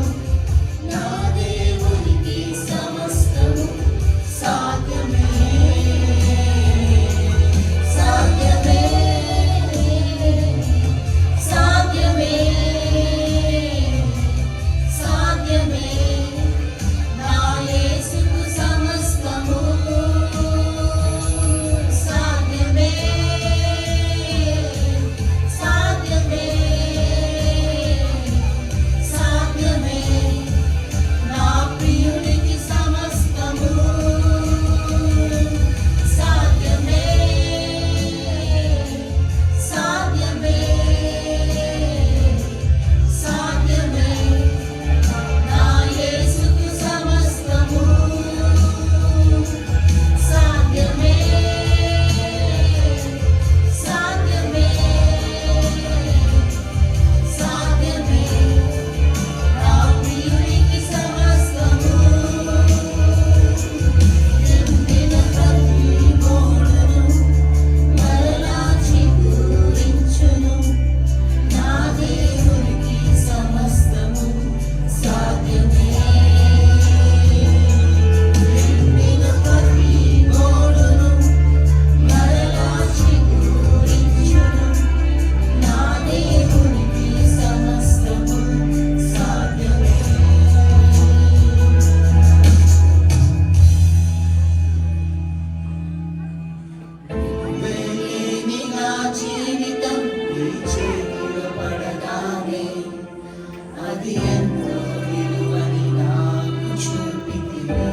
నా దేవునికి సమస్తము సాధ్యమే. సాధ్యమే. సాధ్యమే. సాధ్యమే. నా యేసుకు సమస్తము సాధ్యమే. సాధ్యమే. సాధ్యమే. నా ప్రియునికి సమస్తము సాధ్యమే. సాధ్యమే. సాధ్యమే. నా యేసుకు సమస్తము సాధ్యమే. సాధ్యమే. సాధ్యమే. నా ప్రియునికి సమస్తము. ఎండిన ప్రతి మోడును మరలా చిగురించును. నా దేవునికి సమస్తము సాధ్యమే. ఎండిన ప్రతి మోడును మరలా చిగురించును. నా దేవునికి సమస్తము సాధ్యమే. వెళ్ళేని నా జీవితం నీ చేతిలో పడగానే అది ఎంతో విలువని నాకు చూపితివే.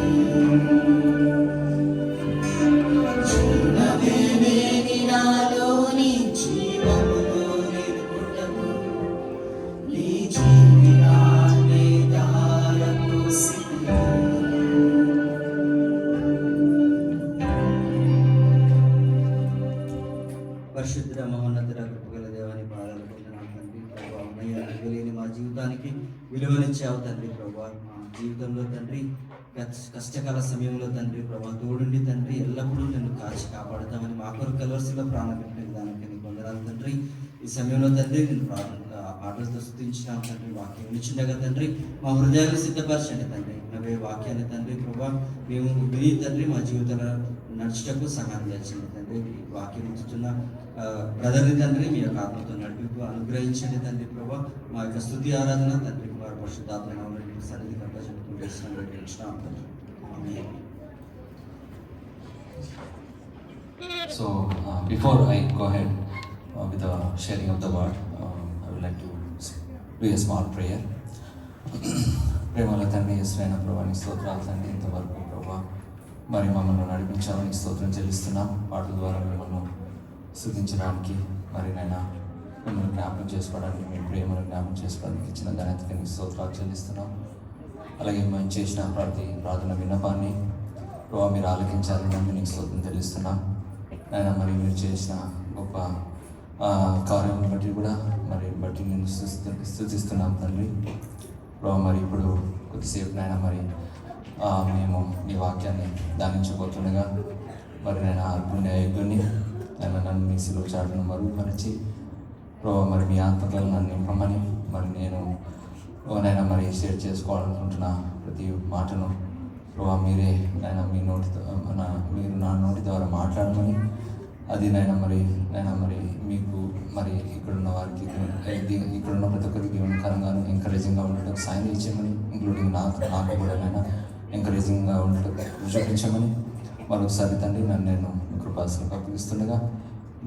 జీవమే లేని నాలోని జీవములో నిలుపుటకు నీ జీవితాన్నే ధారపోసితివే. పరిశుద్ధ మహోన్నతుడ కృపగల దేవాని పాదాలు పొందినాను తండ్రి. ప్రభావ లేని మా జీవితానికి విలువనిచ్చావు తండ్రి. ప్రభావ మా జీవితంలో తండ్రి కష్టకాల సమయంలో తండ్రి ప్రభావ తోడుండి తండ్రి ఎల్లప్పుడూ నిన్ను కాచి కాపాడుతామని మా కొరకు కలవరిసిలో ప్రాణం పెట్టిన విధానానికి నీకు వందనాలు తండ్రి. ఈ సమయంలో తండ్రి నేను పాటలతో స్తుతించినాం తండ్రి. వాక్యం వినిచుండగా తండ్రి మా హృదయాన్ని సిద్ధపరచండి తండ్రి. నవే వాక్యాన్ని తండ్రి ప్రభావ మేము విని తండ్రి మా జీవితంలో నడుచుటకు సహాయం చేయండి తండ్రి. వాక్యం ఇస్తున్న బ్రదర్ని తండ్రి మీ యొక్క ఆత్మతో నడిపి అనుగ్రహించండి తండ్రి ప్రభావ. మా యొక్క స్తుతి ఆరాధన తండ్రి కుమార పరిశుద్ధాత్మ సన్నిధి కంటే చెప్పుకుంటున్నాం తండ్రి. ఆమేన్. So, before I go ahead with the sharing of the word, I would like to do a small prayer. ప్రేమల తండ్రి యేసయ్య ప్రభా నీ స్తోత్రాలు తండ్రి. ఇంతవరకు ప్రభా మరి మమ్మల్ని నడిపించామని స్తోత్రం చెల్లిస్తున్నాం. పాటల ద్వారా మిమ్మల్ని స్తుతించడానికి మరి నైనా మిమ్మల్ని జ్ఞాపకం చేసుకోవడానికి మీ ప్రేమను జ్ఞాపకం చేసుకోవడానికి ఇచ్చిన ఘనతకి నీ స్తోత్రాలు చెల్లిస్తున్నాం. అలాగే మేము చేసిన ప్రతి ప్రార్థన విన్నపాన్ని ప్రభావ మీరు ఆలకించాలని నమ్మి నీకు స్తోత్రం చెల్లిస్తున్నాం. నాయన మరి మీరు చేసిన గొప్ప కార్యం బట్టి కూడా బట్టి నేను స్తుతిస్తున్నాం తండ్రి. ప్రభావ మరి ఇప్పుడు కొద్దిసేపు నాయన మరి మేము మీ వాక్యాన్ని ధ్యానించబోతుండగా మరి నేను అర్పుణ్య యజ్ఞుని నన్ను మీ సిలువ చాటును మరుగుపరిచి ప్రభావ మరి మీ ఆత్మకలు నన్ను నింపమని మరి నేను నైనా మరి షేర్ చేసుకోవాలనుకుంటున్న ప్రతి మాటను ప్రభావ మీరే నైనా మీ నోటితో మీరు నా నోటి ద్వారా మాట్లాడమని అది నైనా మరి మీకు మరి ఇక్కడున్న వారికి ఇక్కడున్న ప్రతి ఒక్కరికి దీవెనకరంగాను ఎంకరేజింగ్గా ఉండటం సాయం ఇచ్చామని ఇంక్లూడింగ్ నాకు కూడా నైనా ఎంకరేజింగ్గా ఉండటం చూపించమని మరొకసారి తండ్రి నేను కృపాసనకు అప్పగిస్తుండగా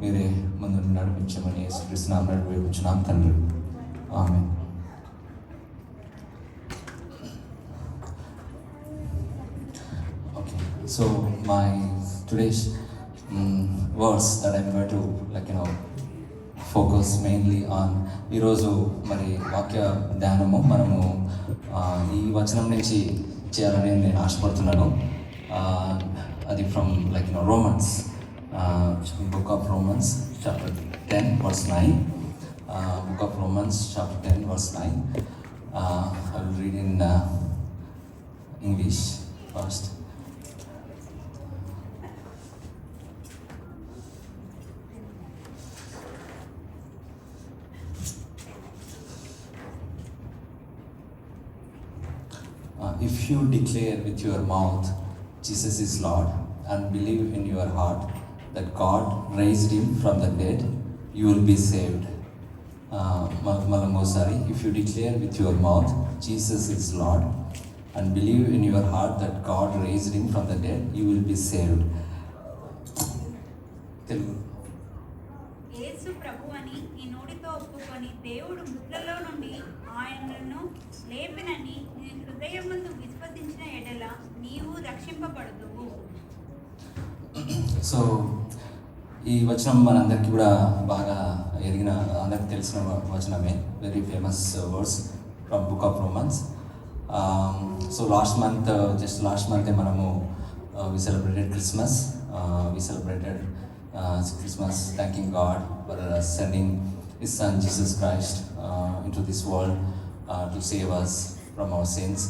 మీరే ముందు నడిపించమని యేసుక్రీస్తు నామమున వేడుకొంచున్నాం తండ్రి. ఆమేన్. Okay, so my today's verse that I'm going to focus mainly on ఈరోజు మరి వాక్య ధ్యానము మనము ఈ వచనం నుంచి చేయాలని నేను ఆశపడుతున్నాను. అది from Romans, book of Romans chapter 10 verse 9. Book of Romans chapter 10 verse 9. I will read in English first. If you declare with your mouth Jesus is Lord and believe in your heart that God raised him from the dead, you will be saved. Malamosari, if you declare with your mouth Jesus is Lord and believe in your heart that God raised him from the dead, you will be saved. Telugu. యేసు ప్రభువని నీ నోటితో ఒప్పుకొని దేవుడు మృతులలో నుండి ఆయనను లేపినని నీ హృదయమందు విశ్వసించిన ఎడల నీవు రక్షింపబడుదువు. సో ఈ వచనం మనందరికీ కూడా బాగా ఎరిగిన, అందరికి తెలిసిన వచనమే. Very famous words from book of Romans. So last month మనము we celebrated Christmas. We celebrated Christmas, thanking God for sending His Son Jesus Christ into this world to save us from our sins.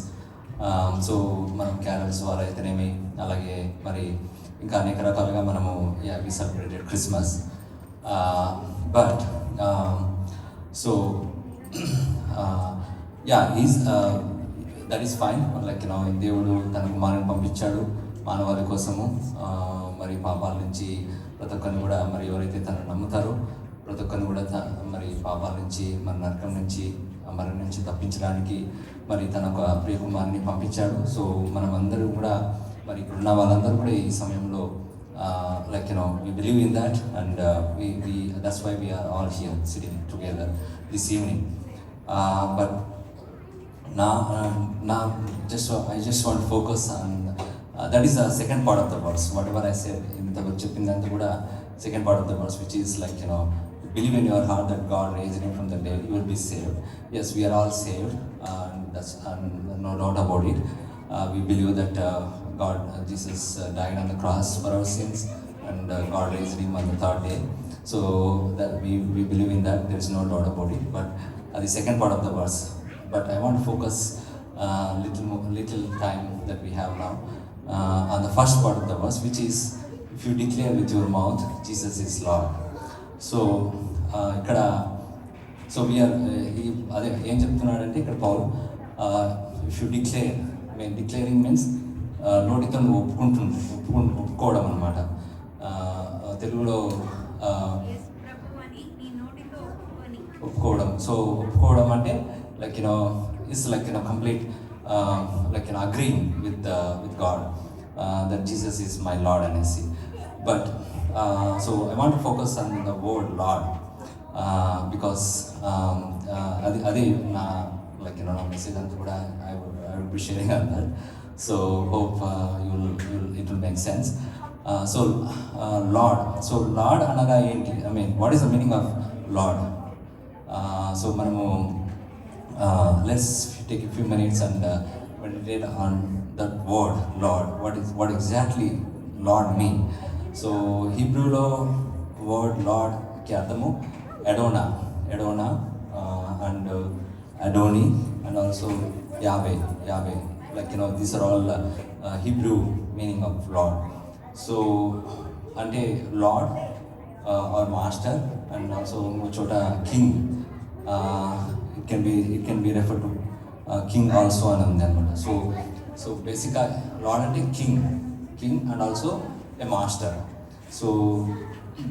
So మనం క్యారల్స్ ద్వారా అయితేనేమి, అలాగే మరి ఇంకా అనేక రకాలుగా మనము we celebrated Christmas. But so that is fine. దేవుడు తన కుమారుని పంపించాడు మానవాళి కోసము. మరి పాపాల నుంచి ప్రతి ఒక్కరిని కూడా మరి ఎవరైతే తనను నమ్ముతారో ప్రతి ఒక్కరిని కూడా మరి పాపాల నుంచి, మరి నరకం నుంచి, మరణం నుంచి తప్పించడానికి మరి తన ఒక ప్రియ కుమారుని పంపించాడు. సో మనం అందరూ కూడా మరి ఇక్కడ ఉన్న వాళ్ళందరూ కూడా ఈ సమయంలో we believe in that, and that's why we are all here sitting together this evening. But now I just want to focus on that is the second part of the verse. Whatever I said in the చెప్పిందంతా కూడా second part of the verse, which is believe in your heart that God raised him from the dead, you will be saved. Yes, we are all saved, and that's no doubt about it. We believe that Jesus died on the cross for our sins, and God raised him on the third day. So that we believe in that, there is no doubt about it. But the second part of the verse. But I want to focus little time that we have now on the first part of the verse, which is if you declare with your mouth Jesus is Lord. So ఇక్కడ we are అదే ఏం చెప్తున్నాడంటే ఇక్కడ పౌలు, if you declaring means నోటితో నువ్వు ఒప్పుకోవడం అనమాట. తెలుగులో ఒప్పుకోవడం. సో ఒప్పుకోవడం అంటే it's complete agreeing with God that Jesus is my Lord అనేసి. But so I want to focus on the word Lord because adi na na message antu kuda I would be sharing on that. So hope it will make sense. Lord. So Lord anaga enti, I mean, what is the meaning of Lord? So manamu let's take a few minutes and meditate on that word Lord. What exactly Lord mean? So హీబ్రూలో word లార్డ్కి అర్థము Adonai and Adoni and also Yahweh like these are all Hebrew meaning of Lord. So అంటే Lord or master and also ఇంకో చోట king, it can be refer to king also అని ఉంది అనమాట. So బేసిక్గా లార్డ్ అంటే king and also a master. So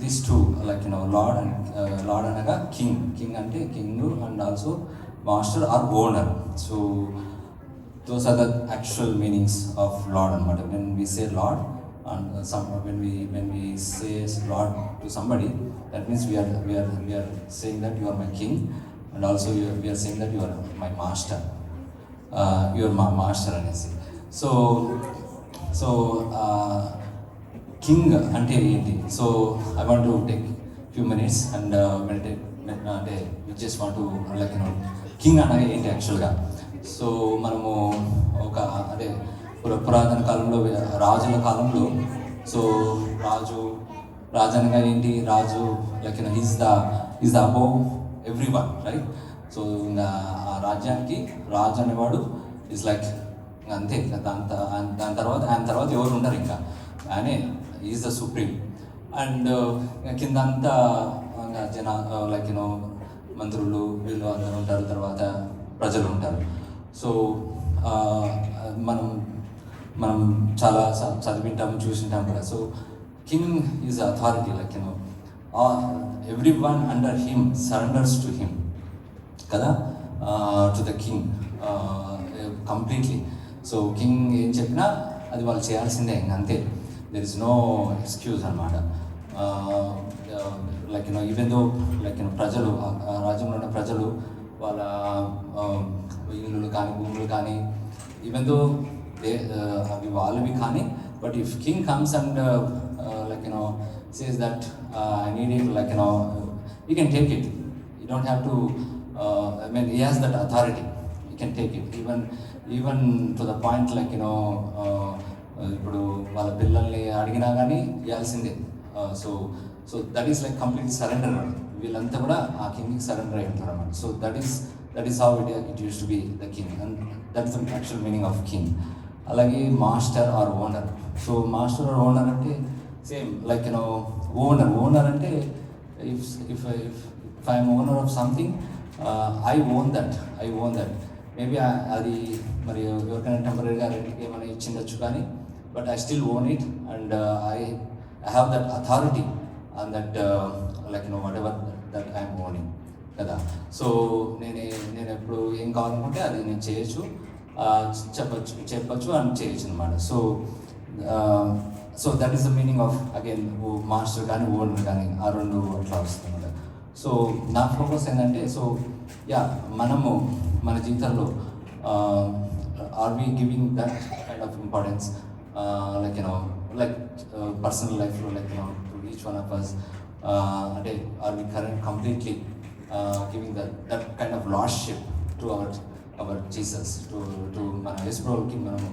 this too like Lord అనగా king అంటే king and also master or owner. So those are the actual meanings of Lord anamata. When we say Lord and when we say Lord to somebody, that means we are saying that you are my king, and also we are saying that you are my master. You are my master anesi. So king ante enti. So I want to take few minutes and meditate. Ante we just want to king anaga enti actual ga. So మనము ఒక అదే పురాతన కాలంలో రాజుల కాలంలో so రాజు అనగా ఏంటి, రాజు like is the above everyone, right? So ఇంకా ఆ రాజ్యానికి రాజు అనేవాడు ఈజ్ లైక్ అంతే. దాని తర్వాత ఎవరు ఉంటారు, ఇంకా ఆయనే ఈజ్ ద సుప్రీం. అండ్ కింద అంతా లైక్ మంత్రులు వీళ్ళు అందరూ ఉంటారు, తర్వాత ప్రజలు ఉంటారు. సో మనం చాలా చదివింటాము, చూసింటాం కూడా. So king is authority, like everyone under him surrenders to him కదా, to the king completely. So king ఏం చెప్పినా అది వాళ్ళు చేయాల్సిందే, అంతే. దెర్ ఇస్ నో ఎక్స్క్యూజ్ అనమాట. లైక్ ఈవెన్ దో లైక్ ప్రజలు, రాజ్యంలో ఉన్న ప్రజలు వాళ్ళ ఇల్లులు కానీ భూములు కానీ ఈవెన్ దో అవి వాళ్ళవి కానీ, but if king comes and like says that I need it, like you can take it. You don't have to I mean he has that authority, you can take it. Even to the point like ఇప్పుడు వాళ్ళ పిల్లల్ని అడిగినా కానీ ఇవ్వాల్సిందే. So that is like complete surrender. వీళ్ళంతా కూడా ఆ కింగ్కి surrender అయి ఉంటారు అన్నమాట. So that is how it use to be the king, and that is the actual meaning of king. అలాగే master or owner. So master or owner అంటే same like owner అంటే if I'm owner of something, I own that. Maybe అది మరి ఎవరికైనా టెంపరీగా రెంట్కి ఏమైనా ఇచ్చిండొచ్చు కానీ, but I still own it and I have that authority on that like whatever that I'm owning కదా. సో నేను ఎప్పుడు ఏం కావాలనుకుంటే అది నేను చేయొచ్చు, చెప్పచ్చు అండ్ చేయొచ్చు అనమాట. So that is the meaning of again master కానీ ఓనర్ కానీ ఆ రెండు అట్లా వస్తుంది అనమాట. సో నా ఫోకస్ ఏంటంటే, సో మనము మన జీవితంలో are we giving that kind of importance like personal లైఫ్లో like to each one of us, అంటే are we completely giving that kind of lordship to our Jesus, to మన యేసుప్రభుకి మనం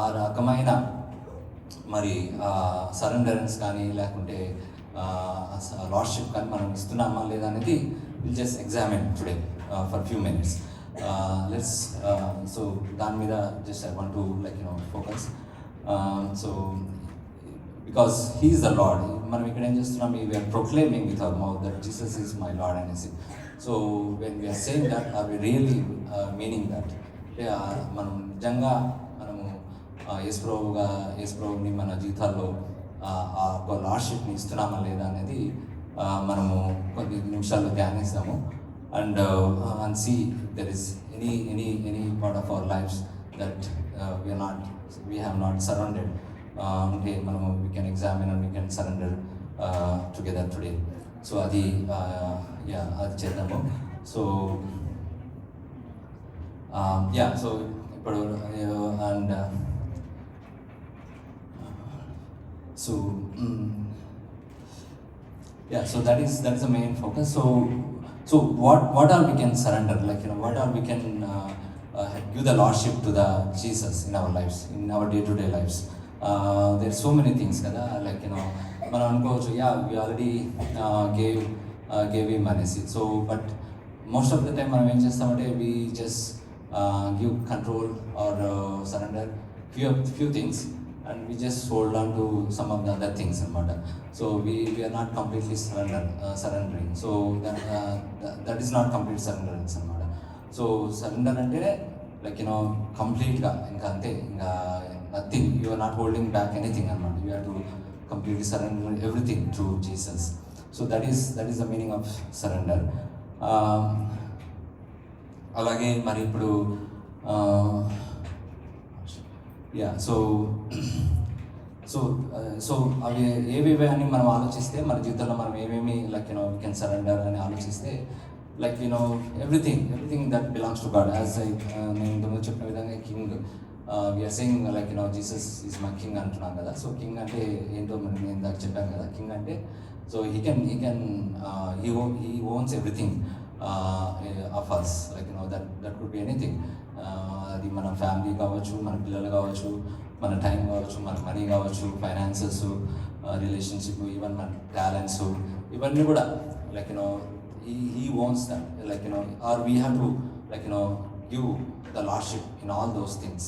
ఆ రకమైన మరి సరెండరెన్స్ కానీ లేకుంటే లార్డ్షిప్ కానీ మనం ఇస్తున్నామా లేదా అనేది will just examine today for few minutes. Let's so దాని మీద just I want to like focus. So because he is the Lord. మనం ఇక్కడ ఏం చేస్తున్నాం, we're proclaiming with our mouth that Jesus is my Lord అనేసి. So when we're saying that, are we really meaning that? మనం నిజంగా మనము యేసుప్రభుని మన జీవితాల్లో ఆ ఒక లార్డ్షిప్ని ఇస్తున్నామా లేదా అనేది మనము కొన్ని నిమిషాల్లో ధ్యానిస్తాము. And see there is any part of our lives that we have not surrendered. అంటే మనము we can examine and we can surrender together today. So అది అది చేద్దాము. సో సో ఇప్పుడు and so that is the main focus. So what all we can surrender, like what all we can give the lordship to the Jesus in our lives, in our day-to-day lives. There so many things కదా, like మనం అనుకోవచ్చు we already gave him అనేసి. So but most of the time మనం ఏం చేస్తామంటే we just give control or surrender few things and we just hold on to some of the other things అనమాట. So we are not completely surrendering. So that is not complete surrenderance అనమాట. So surrender అంటే like కంప్లీట్గా ఇంకా అంతే, ఇంకా nothing, you are not holding back anything అనమాట. You have to completely surrender everything to Jesus. So that is the meaning of surrender. అలాగే మరి ఇప్పుడు సో అవి ఏవేవి అని మనం ఆలోచిస్తే మన జీవితంలో మనం ఏమేమి లైక్ వీ కెన్ సరెండర్ అని ఆలోచిస్తే like everything that belongs to God. As నేను ఇంతకుముందు చెప్పిన విధంగా king, we're saying like Jesus is my king అంటున్నాం కదా. సో కింగ్ అంటే ఏంటో నేను ఇందాక చెప్పాను కదా, కింగ్ అంటే so he owns everything of us, like that could be anything. అది మన ఫ్యామిలీ కావచ్చు, మన పిల్లలు కావచ్చు, మన టైం కావచ్చు, మన మనీ కావచ్చు, ఫైనాన్సెస్, రిలేషన్షిప్, ఈవెన్ మన టాలెంట్స్, ఇవన్నీ కూడా like he owns that, like or we have to like give the lordship in all those things,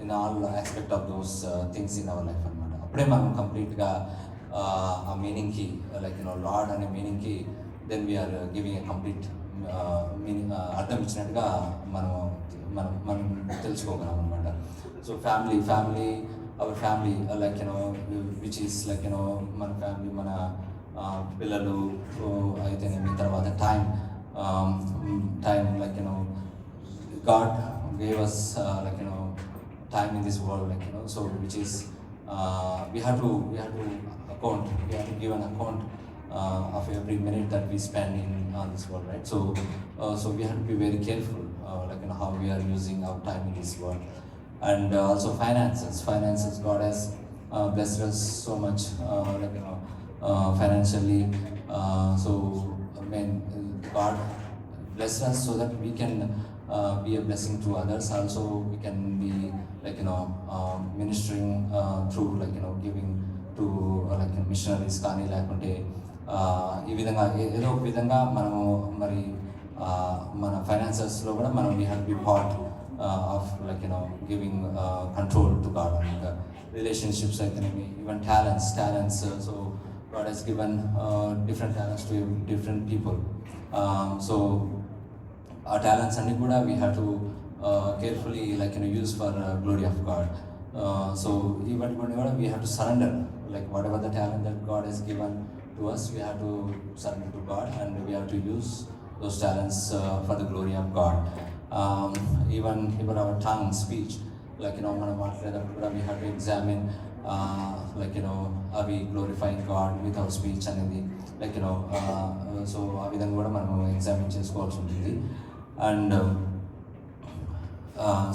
in all aspect of those things in our life అన్నమాట. అప్పుడే మనం కంప్లీట్గా ఆ మీనింగ్కి like Lord అనే మీనింగ్కి then we're giving a complete meaning, అర్థం ఇచ్చినట్టుగా మనం తెలుసుకోగలం అనమాట. So family our family like which is like మన ఫ్యామిలీ, మన పిల్లలు అయితేనేమి, తర్వాత time like God gave us like time in this world, like so which is we have to give an account of every minute that we spend on this world, right? So we have to be very careful like how we are using our time in this world. And also finances, God has blessed us so much like financially. So I mean God blessed us so that we can be a blessing to others. Also we can be like ministering through like giving to like missionaries కానీ, లేకుంటే ఈ విధంగా ఏదో ఒక విధంగా మనము మరి మన ఫైనాన్సెస్లో కూడా మనం we have be part of like giving control to God. And relationships అయితేనేమి, even talents. So God he's given different talents to different people. So ఆ టాలెంట్స్ అన్నీ కూడా we have to carefully like use for glory of God. So ఇవన్నీ కూడా we have to surrender, like whatever the talent that God has given to us, we have to surrender to God and we have to use those talents for the glory of God. Even our tongue, speech, like మనం మాట్లాడేటప్పుడు కూడా we have to examine like are we glorifying God with our speech అనేది, like so ఆ విధంగా కూడా మనం examine చేసుకోవాల్సి ఉంటుంది. And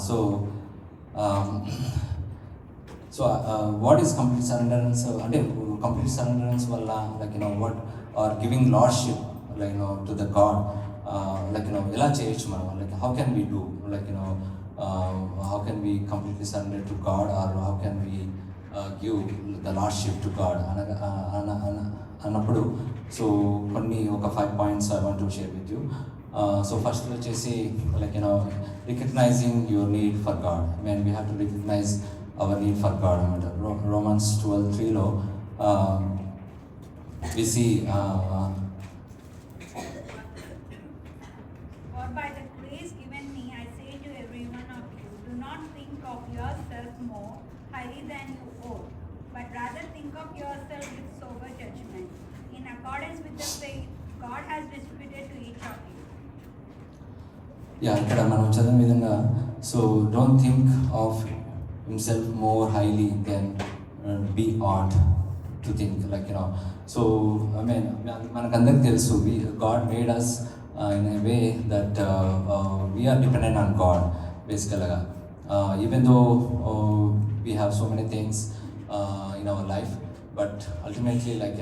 so what is complete surrenderance అంటే, కంప్లీట్ సరెండరెన్స్ వల్ల like what are giving lordship like to the God, like ఎలా చేయొచ్చు మనం, like how can we do, like how can we completely surrender to God, or how can we give the lordship to God అన్నప్పుడు so ఒక 5 points I want to share with you. So first వచ్చేసి like recognising your need for God. Mean we have to recognize our need for God. Romans 12:3 we see For by the grace given me, I say to every one of you, do not think of yourself more highly than you ought, but rather think of yourself with sober judgment, in accordance with the faith God has distributed to each of you. ఇక్కడ మనం చదివిన విధంగా, so don't think of himself more highly than we ought to think, like so I mean మనకందరికి తెలుసు God made us in a way that we are dependent on God basically. Even though we have so many things in our life, but ultimately like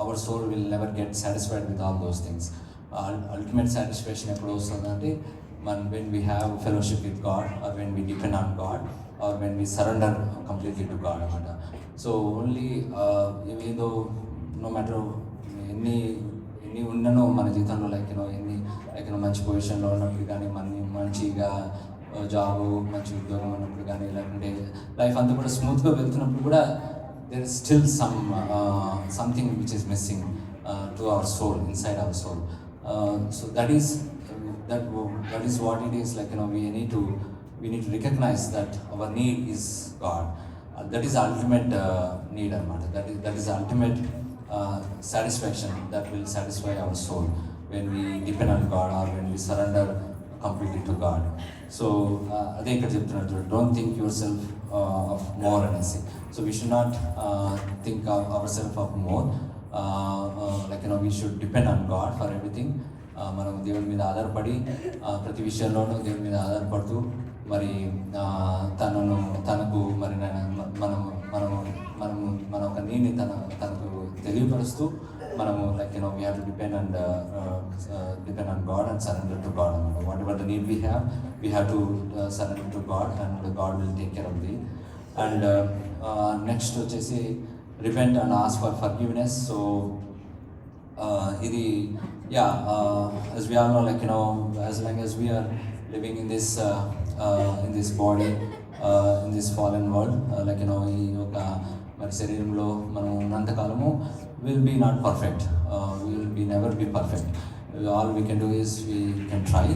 our soul will never get satisfied with all those things. Ultimate satisfaction ఎప్పుడు వస్తుందంటే when we have fellowship with God or when we depend on God, or when we surrender completely to God అనమాట. So only ఏదో no matter ఎన్ని ఉన్ననో మన జీవితంలో ఎన్ని మంచి పొజిషన్లో ఉన్నప్పుడు కానీ మంచిగా జాబు మంచి ఉద్యోగం ఉన్నప్పుడు కానీ లేకుంటే లైఫ్ అంతా కూడా స్మూత్గా వెళ్తున్నప్పుడు కూడా there is still something which is missing to our soul, inside our soul. So that is what it is, we need to recognize that our need is God. That is ultimate need anamata. That is ultimate satisfaction that will satisfy our soul when we depend on God or when we surrender completely to God. So అదే ఇక్కడ చెప్తున్నట్టు don't think yourself of more అనేసి. So we should not think of ourselves of more. We should depend on God for everything. మనం దేవుని మీద ఆధారపడి ప్రతి విషయంలోనూ దేవుని మీద ఆధారపడుతూ మరి తనకు మరి మన ఒక నీడ్ని తనకు తెలియపరుస్తూ మనము we have to depend on God and surrender to God. Whatever the need we have to surrender to God, and God will take care of it. And next వచ్చేసి repent and ask for forgiveness. So as we all know, as long as we are living in this body, in this fallen world, ఈ యొక్క మరి శరీరంలో మనం ఉన్నంతకాలము will be not perfect. We will be never be perfect. All we can do is we can try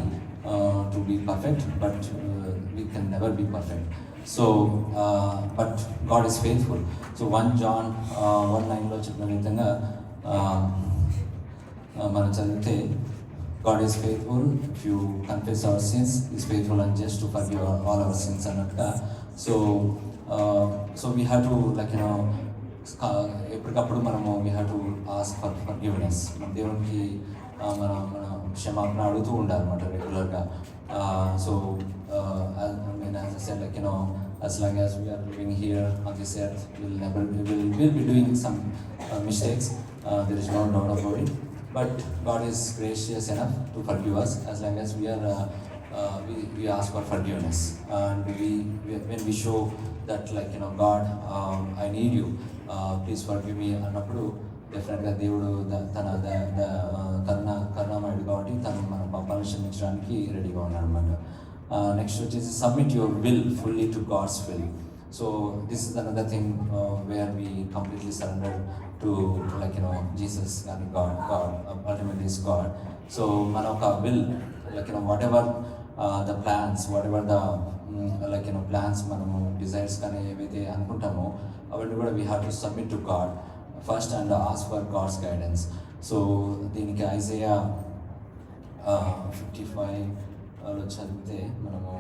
to be perfect, but we can never be perfect. So but God is faithful. So 1 John 1:9 లో చెప్పిన విధంగా మనం చదివితే God is faithful. If you confess our sins, He is faithful and just to forgive all our sins అన్నట్టుగా. So we have to ఎప్పటికప్పుడు మనము we have to ask for forgiveness. మన దేవునికి మన క్షమాపణ అడుగుతూ ఉండాలన్నమాట రెగ్యులర్గా. So as I said, as long as we are living here on this earth, we'll be doing some mistakes. There is no doubt about it. But God is gracious enough to forgive us as long as we ask for forgiveness, and when we show that God, I need you, please forgive me అన్నప్పుడు డెఫినెట్గా దేవుడు తన కరుణామయుడు కాబట్టి తను మన పాపాలను క్షమించడానికి రెడీగా ఉన్నాడు అనమాట. నెక్స్ట్ వచ్చేసి submit your will fully to God's will. So this is another thing where we completely surrender to Jesus and God ultimately is God. So మన ఒక will whatever the plans, whatever the plans మనము desires కానీ ఏవైతే అనుకుంటామో అవన్నీ కూడా we have to submit to God first and ask for God's guidance. So దీనికి Isaiah 55లో చదివితే మనము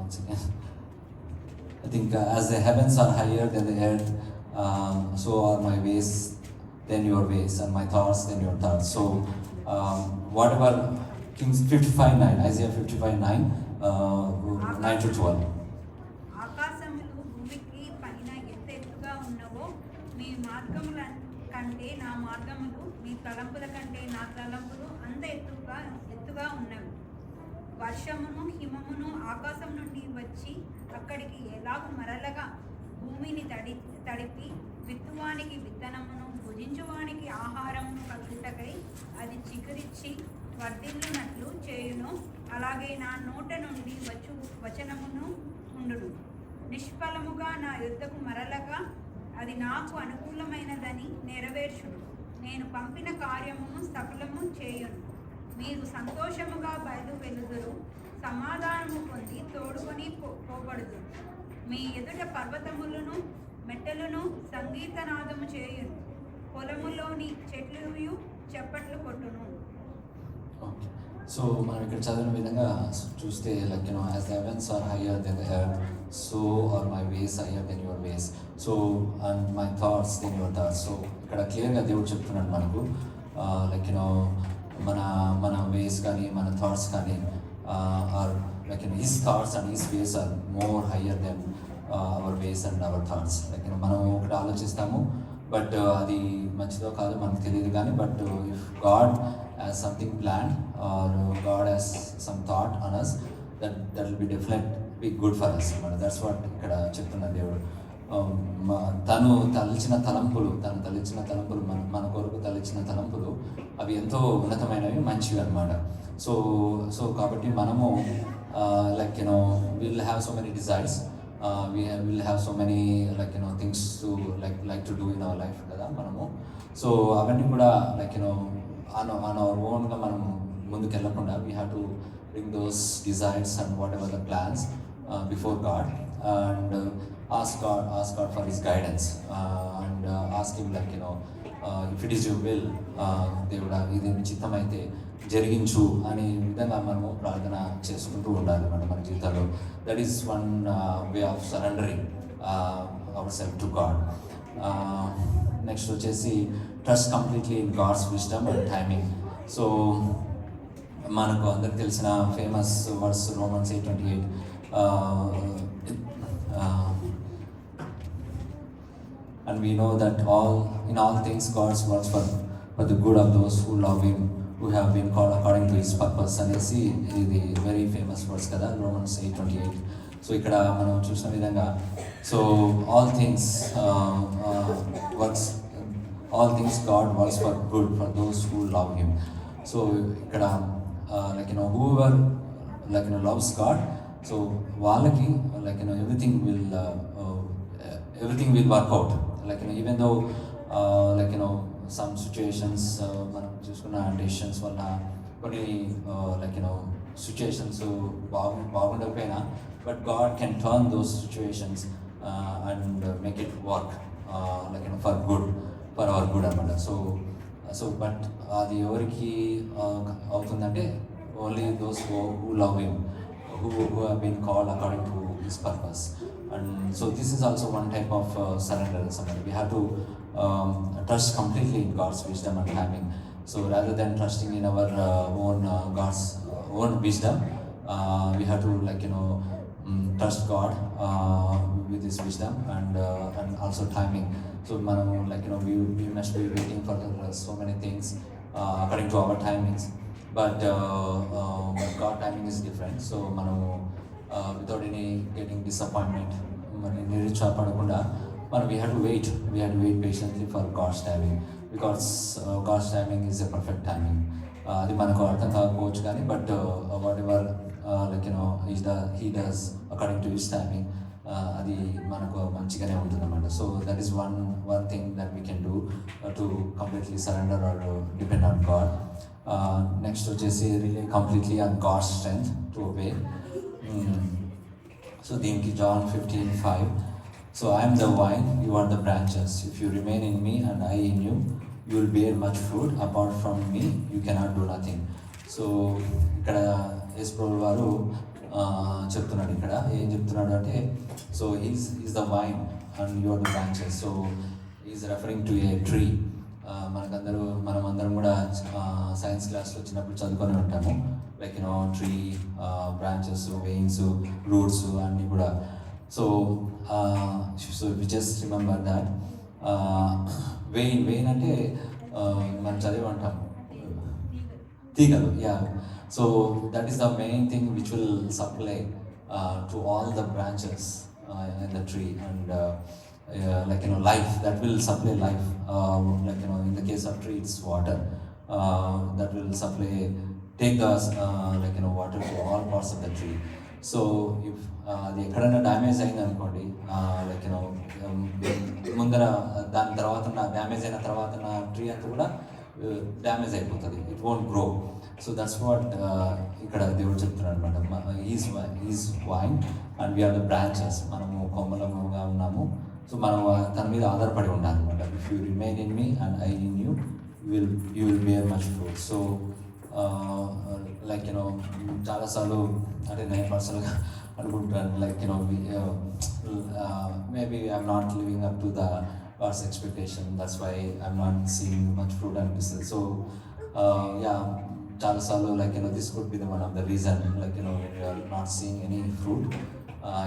once again, I think as the heavens are higher than the earth, so are my ways than your ways, and my thoughts than your thoughts. So whatever Kings 55:9, Isaiah 55:9, 9 to 12. ఆకాశములు భూమికి పైన ఎత్తుగా ఉన్నవో మీ మార్గముల కంటే నా మార్గములు, మీ తలంపుల కంటే నా తలంపులు అంత ఎత్తుగా ఉన్నవి. వర్షమును హిమమును ఆకాశం నుండి వచ్చి అక్కడికి ఎలాగూ మరలగా భూమిని తడిపి విత్తువానికి విత్తనమును భుజించువానికి ఆహారమును కలుగుటకై అది చిగురిచ్చి వర్ధిల్లునట్లు చేయును, అలాగే నా నోట నుండి వచ్చు వచనమును ఉండును. నిష్ఫలముగా నా యుద్ధకు మరలగా అది నాకు అనుకూలమైనదని నెరవేర్చును. నేను పంపిన కార్యమును సఫలము చేయును. మీరు సంతోషముగా బయలు వెలుదురు, సమాధానము పొంది తోడుకొని పోబడుదురు. మీ ఎదుట పర్వతములను మెట్టలను సంగీతనాదము చేయును, పొలములోని చెట్లు చప్పట్లు కొట్టును. సో మనం ఇక్కడ చదివిన విధంగా చూస్తే as the heavens are higher than the earth, so are my ways higher than your ways, so and my thoughts than your thoughts. So ఇక్కడ క్లియర్గా దేవుడు చెప్తున్నాడు మనకు మన వేస్ కానీ మన థాట్స్ కానీ are his thoughts and his ways are more higher than our ways and our thoughts. మనం ఒకటి ఆలోచిస్తాము, బట్ అది మంచిదో కాదో మనకు తెలియదు కానీ but if God has something plan or God has some thought on us that will be definite be good for us అన్నమాట. దట్స్ వాట్ ఇక్కడ చెప్తున్న దేవుడు. తను తలిచిన తలంపులు మన కొరకు తలిచిన తలంపులు అవి ఎంతో ఉన్నతమైనవి, మంచివి అనమాట. సో కాబట్టి మనము like will have so many desires, will have so many things to like to do in our life కదా మనము. సో అవన్నీ కూడా ఆన్ అవర్ ఓన్గా మనం ముందుకు వెళ్ళకుండా we have to bring those desires and what ever the plans before God and ask God for His guidance and ask Him if it is your will, దేవుడా ఇది నీ చిత్తం అయితే జరిగించు అనే విధంగా మనము ప్రార్థన చేసుకుంటూ ఉండాలి మన జీవితాల్లో. That is one way of surrendering our self to God. Next వచ్చేసి trust completely in God's wisdom and timing. So మనకు అందరికి తెలిసిన famous verse Romans 8:28. And we know that in all things God works for the good of those who love Him, who have been called according to His purpose. అనేసి ఇది very famous words కదా, Romans 8:28. So ఇక్కడ మనం చూసిన విధంగా so all things God works for good for those who love him. So ఇక్కడ whoever loves God, so వాళ్ళకి everything will work out. Even though some situations మనం చూసుకున్న డెసిషన్స్ వల్ల కొన్ని సిచ్యుయేషన్స్ బాగుండకపోయినా but God can turn those situations and make it work for good, for our good అనమాట. So but అది ఎవరికి అవుతుందంటే only those who love him, who have been called according to His purpose. And so this is also one type of surrender. We have to trust completely in God's wisdom and timing. So rather than trusting in our God's own wisdom, we have to trust God with His wisdom and also timing. So we must be waiting for so many things according to our timings. But God timing is different. So without any getting disappointment, నిరుత్సాహపడకుండా we have to wait patiently for God's timing, because God's timing is a perfect timing. అది మనకు అర్థం కాకపోవచ్చు కానీ but what ever he does according to His timing, అది మనకు మంచిగానే ఉంటుంది అన్నమాట. So that is one thing that we can do to completely surrender or depend on God. Next వచ్చేసి rely completely on God's strength to obey. So దీనికి John 15:5. So I'm the vine, you are the branches. If you remain in me and I in you, you will bear much fruit. Apart from me you cannot do nothing. So ఇక్కడ యేసు ప్రభువు వారు చెప్తున్నాడు. ఇక్కడ ఏం చెప్తున్నాడు అంటే so is the vine and you are the branches. So is referring to a tree. మనమందరం కూడా సైన్స్ క్లాస్లో వచ్చినప్పుడు చదువుకొని ఉంటాము. ట్రీ, బ్రాంచెస్, వెయిన్స్, రూట్స్ అన్నీ కూడా. So we just remember that vine అంటే మనం చదివి అంటాం తీగలు. So that is the main thing which will supply to all the branches in the tree and life, that will supply life. In the case of tree it's water that will supply, take the water to all parts of the tree. So if అది ఎక్కడైనా damage అయింది అనుకోండి, ముందర దాని తర్వాత damage అయిన తర్వాత tree అంతా కూడా డ్యామేజ్ అయిపోతుంది, it won't grow. So that's what ఇక్కడ దేవుడు చెప్తున్నాడు అనమాట. Is vine and we're the branches. మనము కొమ్మలముగా ఉన్నాము. సో మనం తన మీద ఆధారపడి ఉండాలన్నమాట. If you remain in me and I in you, you will bear much fruit. So చాలాసార్లు అంటే నేను పర్సనల్గా అనుకుంటాను maybe I'm not living up to the God's expectation, that's why I'm not seeing much fruit అనిపిస్తుంది. So చాలాసార్లు this could be the one of the reason when you are not seeing any fruit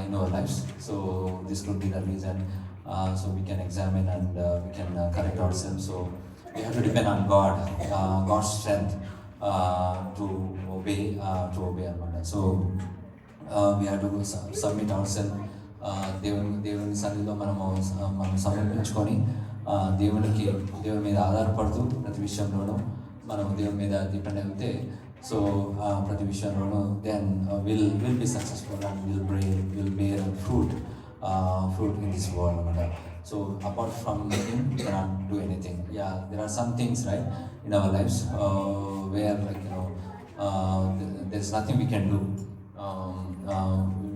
in our lives. So this could be the reason. so we can examine and we can correct ourselves. So we have to depend on God, God's strength to obey అనమాట. So we have to submit ourselves, దేవుని సన్నిధిలో మనం సమర్పించుకొని దేవుని మీద ఆధారపడుతూ ప్రతి విషయంలోనూ మనం దేవుని మీద డిపెండ్ అయితే, సో ప్రతి విషయంలోనూ then will be successful and will bear fruit in this world అనమాట. So apart from him we cannot do anything. Yeah, there are some things, right, in our lives where there's nothing we can do.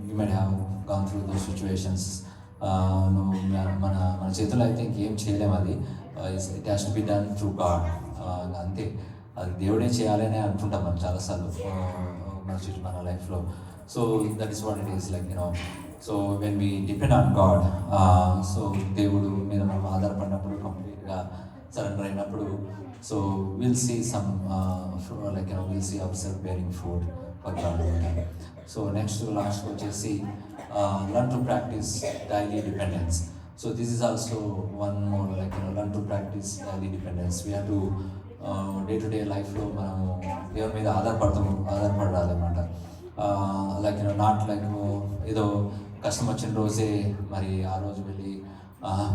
You might have gone through those situations. మన చేతులు అయితే ఇంకేం చేయలేము. అది it has to be done through God. అంతే, అది దేవుడే చేయాలని అనుకుంటాం మనం చాలాసార్లు మన లైఫ్లో. So that is what it is like so when we depend on God, so దేవుడు మీద మనం ఆధారపడినప్పుడు, కంప్లీట్గా సరెండర్ అయినప్పుడు, so will see some like will see our self bearing fruit for God. So next last వచ్చేసి learn to practice daily dependence. So this is also one more like learn to practice daily dependence. We have to day to day లైఫ్లో మనము దేవుని మీద ఆధారపడాలి అన్నమాట. Like not like ఏదో కష్టం వచ్చిన రోజే మరి ఆ రోజు వెళ్ళి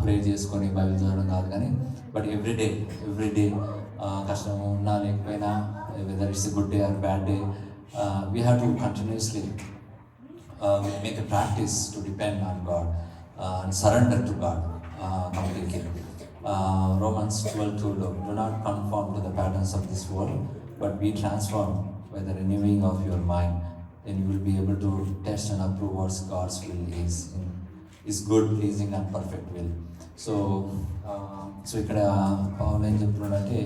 ప్రే చేసుకొని బైబిల్ చదవడం కాదు, కానీ బట్ ఎవ్రీడే కష్టం ఉన్నా లేకపోయినా, whether it's good day or bad day, we have to continuously make a practice to depend on God and surrender to God completely. Romans 12:2, do not conform to the patterns of this world, but be transformed by the renewing of your mind. Then you will be able to test and approve what God's will is good, pleasing and perfect will. So ఇక్కడ పౌలు ఏం చెప్తున్నాడంటే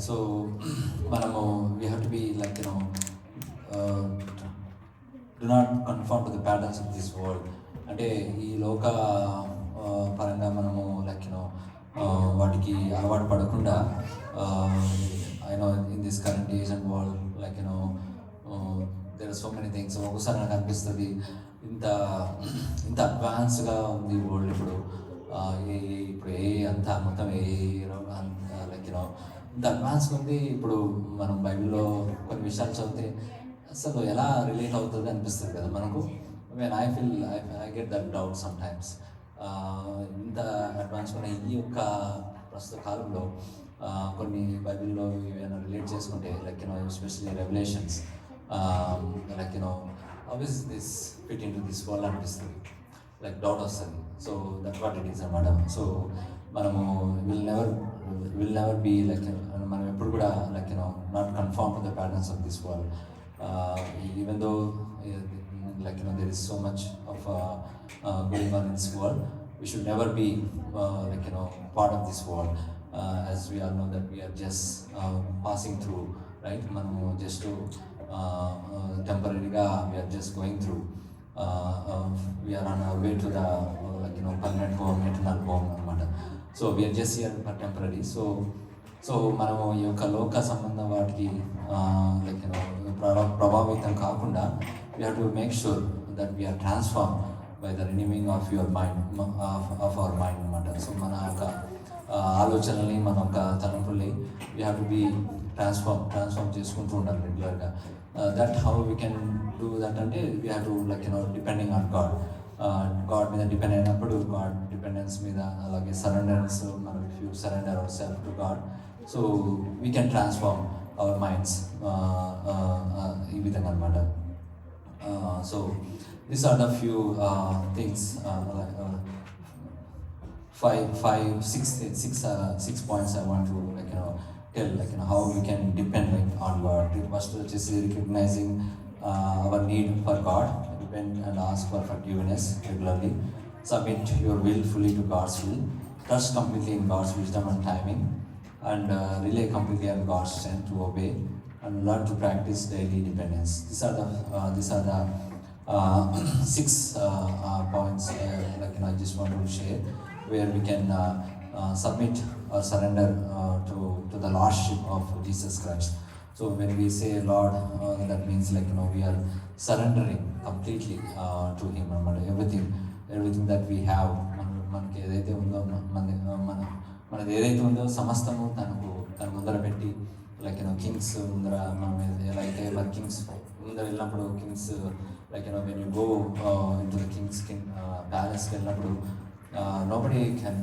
so మనము we have to be like do not conform to the patterns of this world. అంటే ఈ లోక పరంగా మనము like వాటికి అలవాటు పడకుండా in this current age and world like there are so many things. ఒక్కోసారి నాకు అనిపిస్తుంది ఇంత అడ్వాన్స్గా ఉంది వరల్డ్ ఇప్పుడు. ఇప్పుడు అంతా మొత్తం లైక్ ఇంత అడ్వాన్స్గా ఉంది. ఇప్పుడు మనం బైబిల్లో కొన్ని విషయాలు చదివితే అసలు ఎలా రిలేట్ అవుతుంది అనిపిస్తుంది కదా మనకు. I get that doubt some times. ఇంత అడ్వాన్స్గా ఉన్న ఈ యొక్క ప్రస్తుత కాలంలో కొన్ని బైబిల్లో ఏమైనా రిలేట్ చేసుకుంటే like especially revolutions like how is this fit in to this world అనిపిస్తుంది, లైక్ డౌట్ వస్తుంది. So that what it is అన్నమాట. సో మనము విల్ నెవర్ బీ లైక్ మనం ఎప్పుడు కూడా like not conform to the patterns of this world. Even though like there is so much of going on in this world, we should never be like part of this world, as we all know that we are just passing through, right? Manamu just to temporarily we are just going through, we are on our way to the like permanent home, eternal home anamata. So we are just here for temporary. So మనము ఈ యొక్క లోక సంబంధం వాటికి like ప్రభావితం కాకుండా we have to make sure that we are transformed by the renewing of your mind, of our mind అనమాట. So మన యొక్క ఆలోచనల్ని, మన యొక్క తలంపుల్ని we have to be transform చేసుకుంటూ ఉండాలి రెగ్యులర్గా. That how we can do that అంటే we have to like depending on God మీద డిపెండ్ అయినప్పుడు గాడ్ డిపెండెన్స్ మీద, అలాగే సరెండరెన్స్, మనం if you surrender hour self to God, so we can transform our minds ఈ విధంగా అనమాట. So these are the few things, 5, 6 points I want to like tell how we can depend on God. First వచ్చేసి recognizing our need for God, repent and ask for forgiveness regularly, submit your will fully to God's will, trust completely in God's wisdom and timing, and rely completely on God's strength to obey, and learn to practice daily dependence. These are the 6 points I just want to share, where we can submit or surrender to the Lordship of Jesus Christ. So when we say Lord, that means we are surrendering completely to Him. Everything that we have, మనకి ఏదైతే ఉందో మనది ఏదైతే ఉందో సమస్తము తన ముందర పెట్టి కింగ్స్ ముందర మనం ఎలా అయితే కింగ్స్ ముందర వెళ్ళినప్పుడు Kings when you go into the king's palace వెళ్ళినప్పుడు nobody can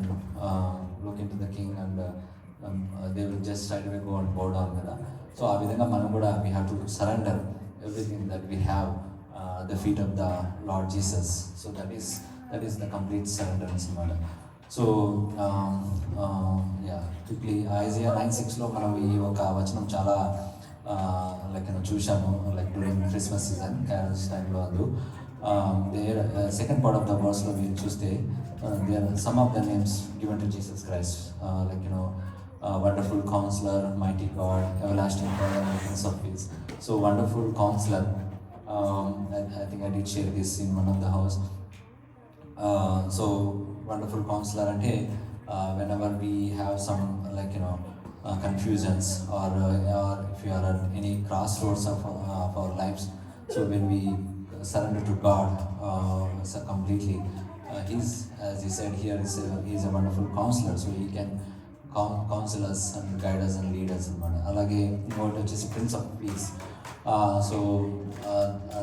look into the king and they will just straight away go and bow down కదా. సో ఆ విధంగా మనం కూడా we have to surrender everything that we have at the feet of the Lord Jesus. So that is the complete surrenderance అన్నమాట. So quickly Isaiah 9:6లో మనం ఈ ఒక వచనం చాలా చూశాము డ్యూరింగ్ క్రిస్మస్ సీజన్ క్యారల్స్ టైంలో అందు there second part of the వర్స్లో మీరు చూస్తే there some of the names given to Jesus Christ wonderful counsellor, mighty God, everlasting God, prince of peace. So wonderful counsellor, I think I did share this in one of the house. So wonderful counselor అంటే whenever we have some confusions or if you are at any crossroads of our lives, so when we surrender to God so completely, he's, as he said here, he's a wonderful counselor, so he can counsel us and guide us and lead us. అలాగే ఇంకోటి వచ్చేసి prince of piece. So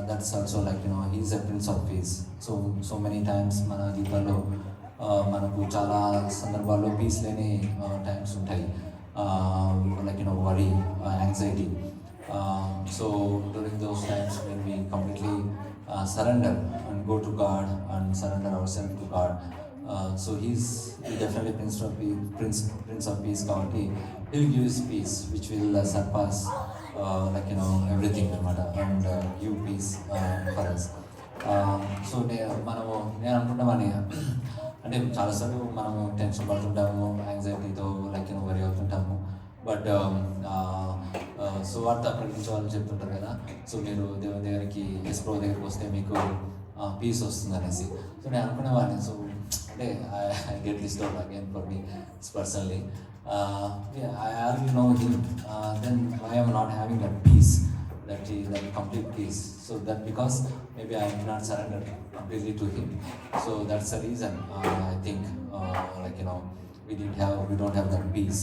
that's also he's a prince of peace. So many times మన జీవితంలో మనకు చాలా సందర్భాల్లో piece లేని times ఉంటాయి, worry, anxiety. So during those times when we completely surrender and go to God and surrender ourselves to God, so he's definitely prince of peace కాబట్టి he'll give his peace which will surpass everything and give peace for us. So నేను అనుకుంటామని అంటే చాలాసార్లు మనము tension పడుతుంటాము, యాంగ్జైటీతో వరి అవుతుంటాము. But సువార్త ప్రకటించే వాళ్ళు చెప్తుంటారు కదా, సో మీరు దేవుని దగ్గరికి యేసు దగ్గరికి వస్తే మీకు పీస్ వస్తుంది అనేసి. సో నేను అనుకునేవాడిని, సో అంటే I get this doubt again for me personally. I already know him, then why am I not having that peace, that complete peace? So that because maybe I did not surrender completely to him. So that's the reason I think we don't have that peace,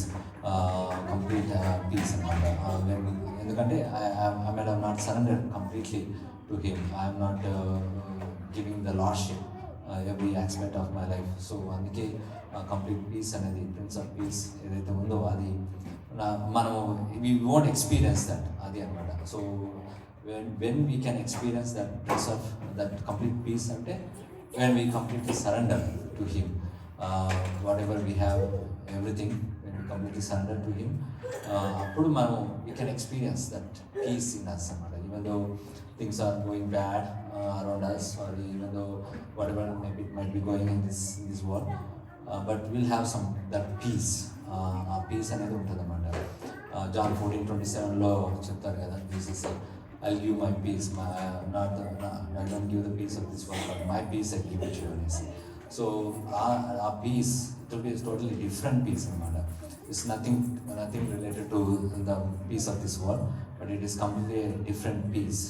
complete peace. ఎందుకంటే I might have not surrendered completely to him. I am not giving the lordship every aspect of my life. So అందుకే complete piece అనేది, prince of piece ఏదైతే ఉందో అది మనము we won't experience that, అది అన్నమాట. So when we can experience that prince of that complete peace అంటే when we completely surrender to him, whatever we have, everything, when we completely surrender to him, అప్పుడు మనము we can experience that peace in us అన్నమాట. Even though things are going bad around us, or even though whatever maybe it might be going in this world, but we'll have that peace. ఆ piece అనేది ఉంటుంది అన్నమాట. John 14:27లో చెప్తారు కదా, Jesus I'll give my peace, I don't give the peace of this world, but my peace I give it to you అనేసి. So ఆ peace it will be totally different peace అన్నమాట. It's nothing related to the peace of this world, but it is completely different peace.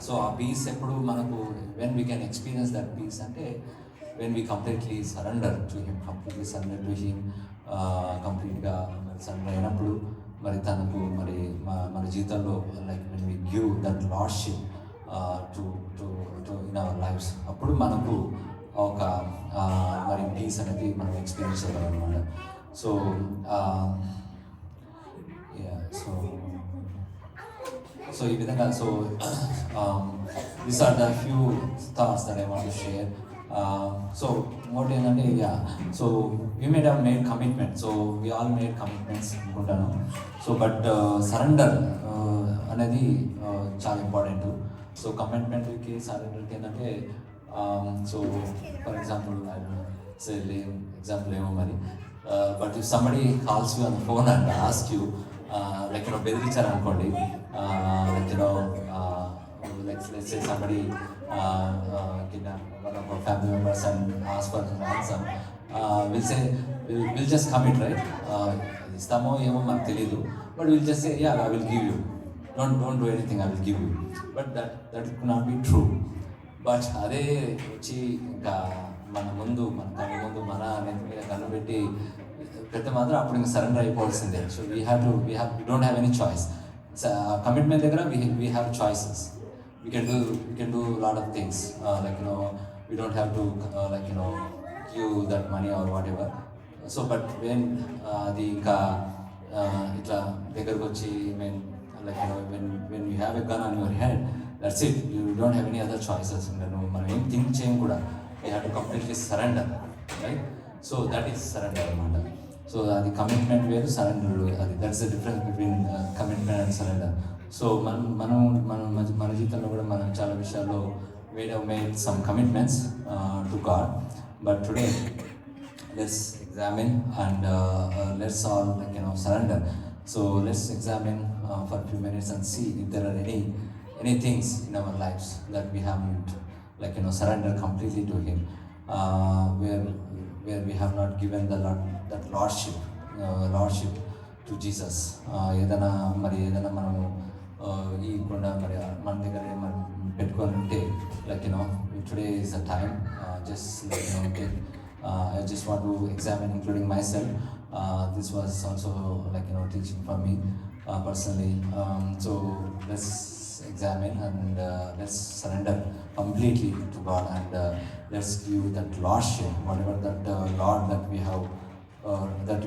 So ఆ peace ఎప్పుడు మనకు when we can experience that peace అంటే when we completely surrender to him, కంప్లీట్గా surrender అయినప్పుడు మరి తనకు మరి మన జీవితంలో when we give that lordship to in our lives, అప్పుడు మనకు ఒక మరి పీస్ అనేది మనం ఎక్స్పీరియన్స్ అవ్వాలి అన్నమాట. సో సో ఈ విధంగా these are the few thoughts that I want to share. So ఇంకోటి ఏంటంటే so we made have made commitment, so we all made commitments అనుకుంటాను. సో బట్ సరెండర్ అనేది చాలా ఇంపార్టెంట్. సో కమిట్మెంట్కి సరెండర్కి ఏంటంటే సో ఫర్ ఎగ్జాంపుల్ ఎగ్జాంపుల్ ఏమో మరి but if somebody calls you on the phone and ask you like బెదిరించారు అనుకోండి, like let's say somebody kidnap one of our family members and ask for ransom, we'll just commit, right? Istamo emo manaku teliyadu, but we'll just say yeah, I will give you, don't do anything, I will give you. But that could not be true. But అదే వచ్చి ఇంకా మన ముందు మన కళ్ళ ముందు మన నెత్తి మీద కళ్ళు పెట్టి పెడితే మాత్రం అప్పుడు ఇంకా సరెండర్ అయిపోవాల్సిందే. So we don't have any choice. Commitment దగ్గర we have choices. We can do a lot of things, like we don't have to give that money or whatever. So but when the itla దగ్గరకు వచ్చి when you have a gun on your head, that's it, you don't have any other choices. మనం ఏం think చేయం కూడా, you have to completely surrender, right? So that is surrender అన్నమాట. సో అది commitment వేరు, సరెండర్ వేరు. అది that's the difference between commitment and surrender. So మన జీవితంలో కూడా మనం చాలా విషయాల్లో made some commitments to God. But today let's examine and let's all surrender. So let's examine for few minutes and see if there are any things in our lives that we haven't surrendered completely to Him, where we have not given that lordship to Jesus. ఏదైనా మనము ఇవ్వకుండా మరి మన దగ్గర మనం పెట్టుకొని ఉంటే today is the time just I just want to examine, including myself. This was also teaching for me personally. So let's examine and let's surrender completely to God, and let's give that lordship, whatever that Lord that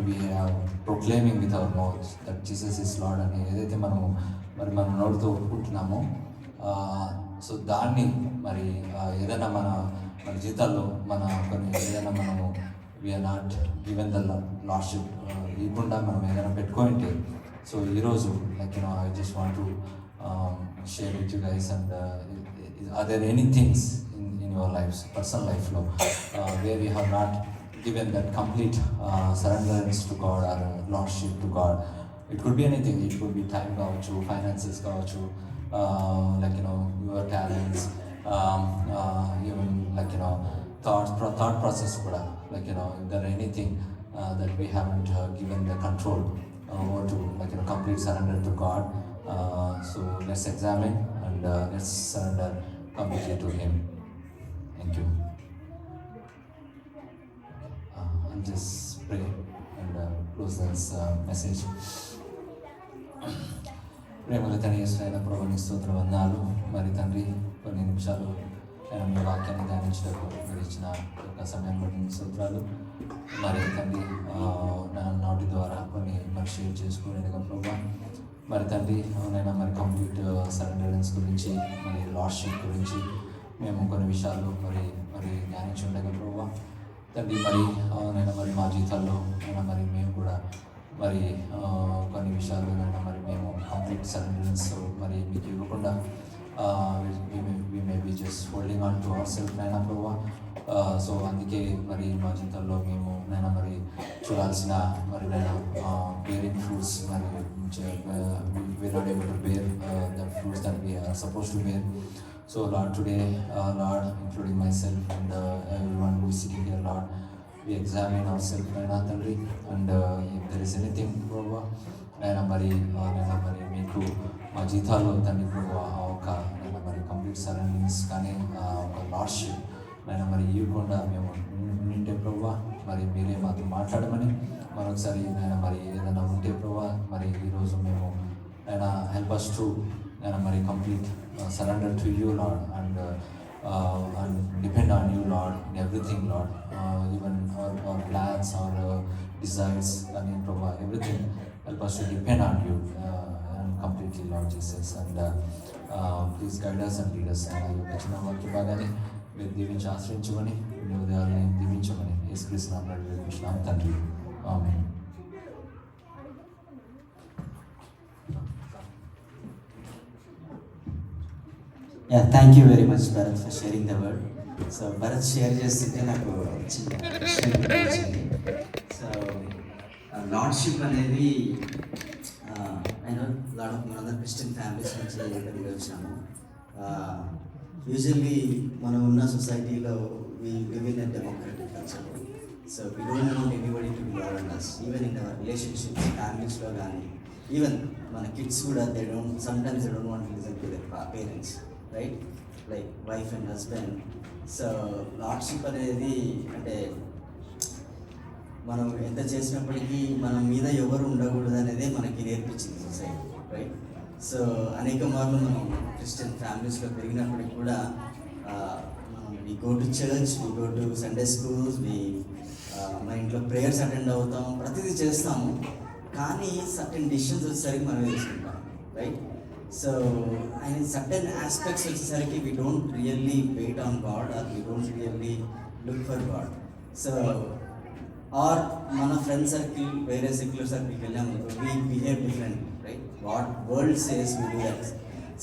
we have proclaiming with our mouths, that Jesus is Lord అని ఏదైతే మన నోటితో ఒప్పుకుంటున్నామో, so దాన్ని మరి ఏదైనా మన జీవితాల్లో ఏదైనా మనము we're not given the lordship ఇవ్వకుండా మనం ఏదైనా పెట్టుకుంటే, సో ఈరోజు I just want to share with you guys. And are there any things in your lives, personal లైఫ్లో, where you have not given that complete surrenderance to God or lordship to God? It could be anything. It could be time kaavachu, finances kaavachu, your talents, even thought process kuda, if there are anything that we haven't given the control over to complete surrender to God. So let's examine and let's surrender completely to Him. Thank you. I'll just pray and close this message. ప్రేమల తండ్రి యేసయ్య ప్రభుని స్తోత్ర వందనాలు. మరి తండ్రి కొన్ని నిమిషాలు నేను మీ వాక్యాన్ని ధ్యానించడానికి మీరు ఇచ్చిన ఒక సమయం బట్టి స్తోత్రాలు. మరి తండ్రి నా నోటి ద్వారా కొన్ని మరి షేర్ చేసుకోలేదుగా ప్రభా. మరి తండ్రి నేను మరి కంప్లీట్ సరెండరెన్స్ గురించి, మరి లార్డ్షిప్ గురించి మేము కొన్ని విషయాలు మరి ధ్యానించుండగా ప్రభా. తండ్రి నేను మరి మా జీవితాల్లో మరి మేము కూడా మరి కొన్ని విషయాలు మరి మేము కంప్లీట్ సరెండరెన్స్ మరి మీకు ఇవ్వకుండా we may be just holding on to ourselves నైనా ప్రభా. సో అందుకే మరి మా జీవితంలో మేము నైనా మరి చూడాల్సిన మరి బేరింగ్ ఫ్రూట్స్ మరి we're not able to bear the fruits that we are supposed to bear. So Lord, today, Lord, including myself and everyone who is sitting here, Lord, we examine ourselves, Tandri, and if there is anything, Prabhu, మరి మీకు మా జీతాల్లో తండ్రి ప్రభు ఒక మరి complete సరెండరెన్స్ కానీ ఒక lordship మరి ఇవ్వకుండా మేము నింటే ప్రభు, మరి మీరే మాతో మాట్లాడమని మరొకసారి మరి ఏదైనా ఉంటే ప్రభు, మరి ఈరోజు మేము హెల్ప్ అస్ టు మరి complete surrender to you, Lord, and depend on you, Lord, in everything, Lord, even our plans, our desires, and everything, help us to depend on you and completely, Lord Jesus, and please guide us and lead us. చిన్న వాక్య భాగాన్ని మీరు దీవించి ఆశ్రయించుకొని మీ ఉదయాన్ని దీవించమని యేసుక్రీస్తు నామములో వేడుకుంటున్నాం తండ్రి. ఆమేన్. Yeah thank you very much Bharat for sharing the word. So Bharat share చేస్తుంటే నాకు చిన్న క్వశ్చన్ వచ్చింది. సో లార్డ్షిప్ అనేది ఐ నో లాట్ ఆఫ్ మనందరం క్రిస్టియన్ ఫ్యామిలీస్ నుంచి ఎక్కడికి వచ్చినాము. యూజువల్లీ మనం ఉన్న సొసైటీలో we live in a democratic culture. So we don't want anybody to be lord and us. Even in our relationships ఫ్యామిలీస్లో కానీ ఈవెన్ మన కిడ్స్ కూడా they don't sometimes they don't want listen to their parents, right? Like wife and husband. So lordship అనేది అంటే మనం ఎంత చేసినప్పటికీ మన మీద ఎవరు ఉండకూడదు అనేది మనకి నేర్పించింది సొసైటీ, రైట్? సో అనేక మార్లు మనం క్రిస్టియన్ ఫ్యామిలీస్లో పెరిగినప్పటికి కూడా we go to church, we go to Sunday schools, మన ఇంట్లో ప్రేయర్స్ అటెండ్ అవుతాం, ప్రతిదీ చేస్తాము. కానీ సర్టెన్ డిసిషన్స్ వచ్చేసరికి మనం తీసుకుంటాం, right? So and certain aspects వచ్చేసరికి we don't really wait on God or we don't really look for God. So or మన ఫ్రెండ్ సర్కిల్ వేరే సెక్యులర్ సర్కిల్కి వెళ్ళాము, we behave different, right? What world says we do that.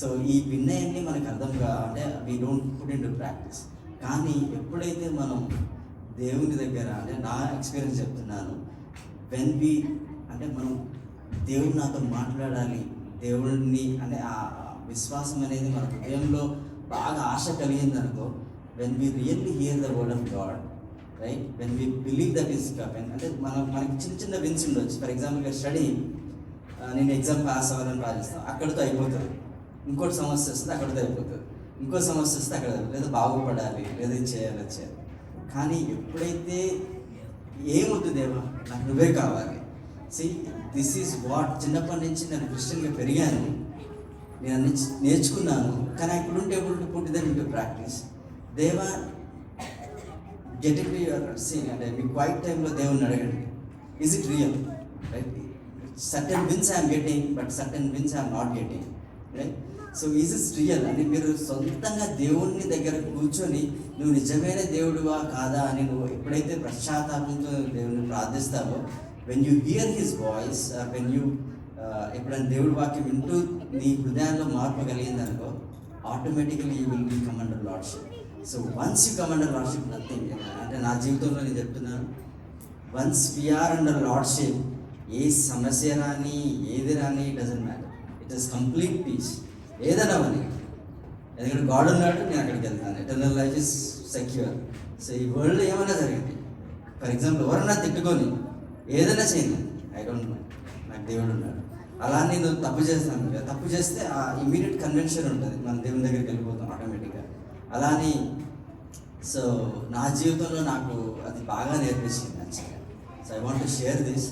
So ఈ భిన్నయన్ని మనకు అర్థంగా అంటే we don't put in to practice. కానీ ఎప్పుడైతే మనం దేవుని దగ్గర అంటే నా ఎక్స్పీరియన్స్ చెప్తున్నాను, వెన్ వి అంటే మనం దేవుడు నాతో మాట్లాడాలి, దేవుడిని అంటే ఆ విశ్వాసం అనేది మన హృదయంలో బాగా ఆశ కలిగిందనుకో, when we really hear the word of God, right? When we believe that is coming అంటే మనకి చిన్న చిన్న విన్స్ ఉండొచ్చు. ఫర్ ఎగ్జాంపుల్ స్టడీ, నేను ఎగ్జామ్ పాస్ అవ్వాలని రాజిస్తాను, అక్కడితో అయిపోతుంది. ఇంకోటి సమస్య వస్తుంది, అక్కడితో అయిపోతుంది. ఇంకో సమస్య వస్తే అక్కడ లేదా బాగుపడాలి, లేదా ఇది చేయాలి, అది చేయాలి. కానీ ఎప్పుడైతే ఏమొద్దు దేవా నాకు నువ్వే కావాలి, సి దిస్ ఈజ్ వాట్. చిన్నప్పటి నుంచి నేను క్రిస్టియన్గా పెరిగాను, నేను అన్ని నేర్చుకున్నాను. కానీ I couldn't able to put that into practice. దేవా గెట్ ఇట్ యువర్ సీ అంటే మీ క్వైట్ టైంలో దేవుని అడగండి, is it real, right? Certain wins I'm getting, but certain wins I'm not getting, right? So is is real అని మీరు సొంతంగా దేవుని దగ్గర కూర్చొని నువ్వు నిజమైన దేవుడువా కాదా అని నువ్వు ఎప్పుడైతే పశ్చాత్తాపంతో దేవుని ప్రార్థిస్తావో, when you hear his voice, when you ఎప్పుడైనా దేవుడి వాక్యం వింటూ నీ హృదయాల్లో మార్పు కలిగిందనుకో, automatically you will become under lordship. So once you come under lordship nothing అంటే నా జీవితంలో నేను చెప్తున్నాను, వన్స్ వీఆర్ అండర్ లార్డ్షిప్ ఏ సమస్య రాని ఏది రాని doesn't matter, it is complete peace. ఏదైనా అని ఎందుకంటే గాడ్ ఉన్నాడు, నేను అక్కడికి వెళ్తాను, eternal life is secure. So ఈ వరల్డ్లో ఏమైనా జరిగింది, ఫర్ ఎగ్జాంపుల్ ఎవరన్నా తిట్టుకొని ఏదైనా చేయండి, ఐ డోంట్ నో, నాకు దేవుడు ఉన్నాడు. అలా నేను తప్పు చేస్తాను కదా, తప్పు చేస్తే ఆ ఇమీడియట్ కన్వెన్షన్ ఉంటుంది, మన దేవుని దగ్గరికి వెళ్ళిపోతాం ఆటోమేటిక్గా. అలా అని సో నా జీవితంలో నాకు అది బాగా నేర్పించింది యాక్చువల్గా. So I want to share this.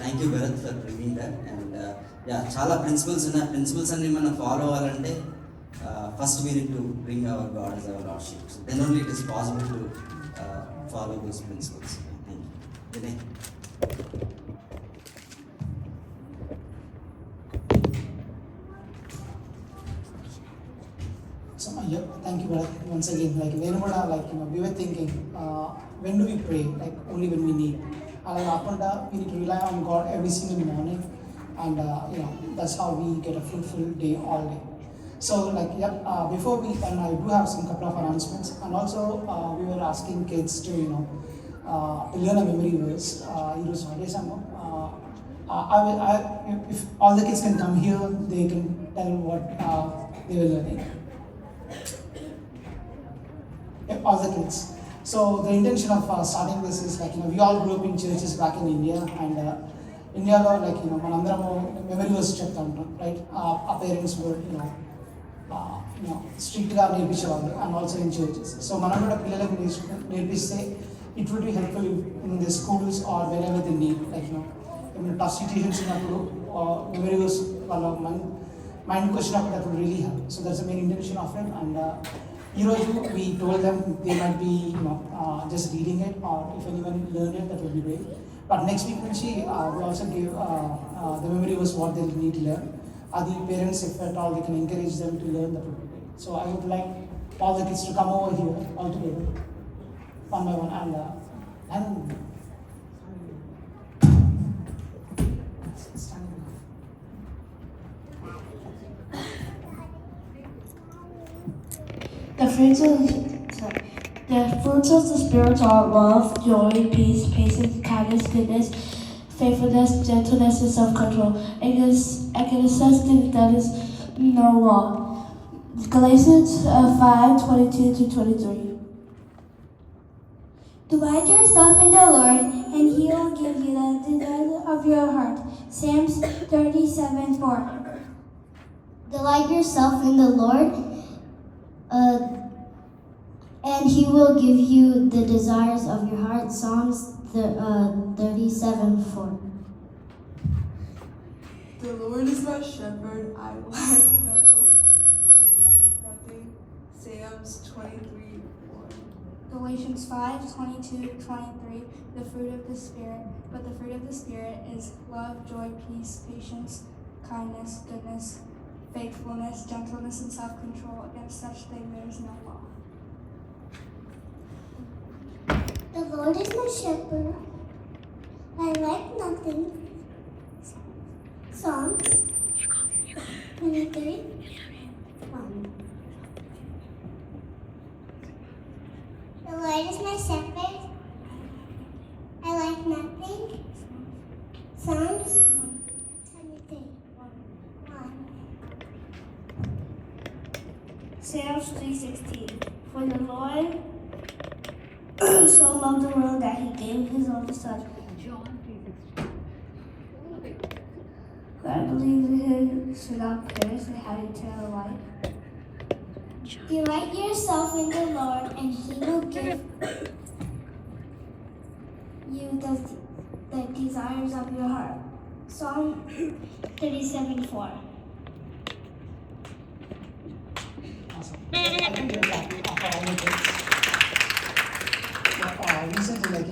Thank you Bharat for bringing that. And yeah చాలా ప్రిన్సిపల్స్ ఉన్నాయి. ప్రిన్సిపల్స్ అన్ని మనం ఫాలో అవ్వాలంటే first we need to bring our God as our lordship. Then only it is possible to follow those principles. Thank you. Vinay. So yeah, thank you, Bharat. Once again, like Venugoda, like we were thinking, when do we pray? Like only when we need. We need to rely on God every single morning, and that's how we get a fruitful day all day. So like before and I do have some couple of announcements, and also we were asking kids to learn a memory verse. If all the kids can come here, they can tell what they were learning. All the kids. So the intention of starting this is like we all grew up in churches back in India, and India lo like manandaramu memory verse cheptuntam, right? Our parents were strict ga nerpichevaru, and also in churches. So manam kuda pillalaku nerpiste it would be helpful in the schools or wherever they need, like tough situations ఉన్నప్పుడు memory verse వాళ్ళ mind question up, that would really help. So that's the main intention of it. And we told them they might be just reading it, or if anyone learned it, that would be great. But next week we also give the memory verse what they need to learn. The parents, if at all, they can encourage them to learn, that would be great. So I would like all the kids to come over here all together. one by one, and The fruits of the Spirit are love, joy, peace, patience, kindness, goodness, faithfulness, gentleness, and self-control. Against such things there is no law. Galatians 5:22-23. Delight yourself in the Lord, and He will give you the desires of your heart. Psalms 37:4. Delight yourself in the Lord, and He will give you the desires of your heart. Psalms 37:4. The Lord is my shepherd, I lack nothing. Psalms 23:1. Galatians 5:22-23. The fruit of the Spirit. But the fruit of the Spirit is love, joy, peace, patience, kindness, goodness, faithfulness, gentleness, and self-control. Against such things there is no law. The Lord is my shepherd. I lack nothing. Psalms 23:1. The Lord is my shepherd. I lack nothing. Psalms 23:1. Psalms 3:16. For the Lord so loved the world that He gave His only Son. John 3:16. Whoever believes in Him should not perish but have eternal life. Delight yourself in the Lord, and He will give you the desires of your heart. Psalm 37:4. awesome. I think we're back after all the things. Recently, in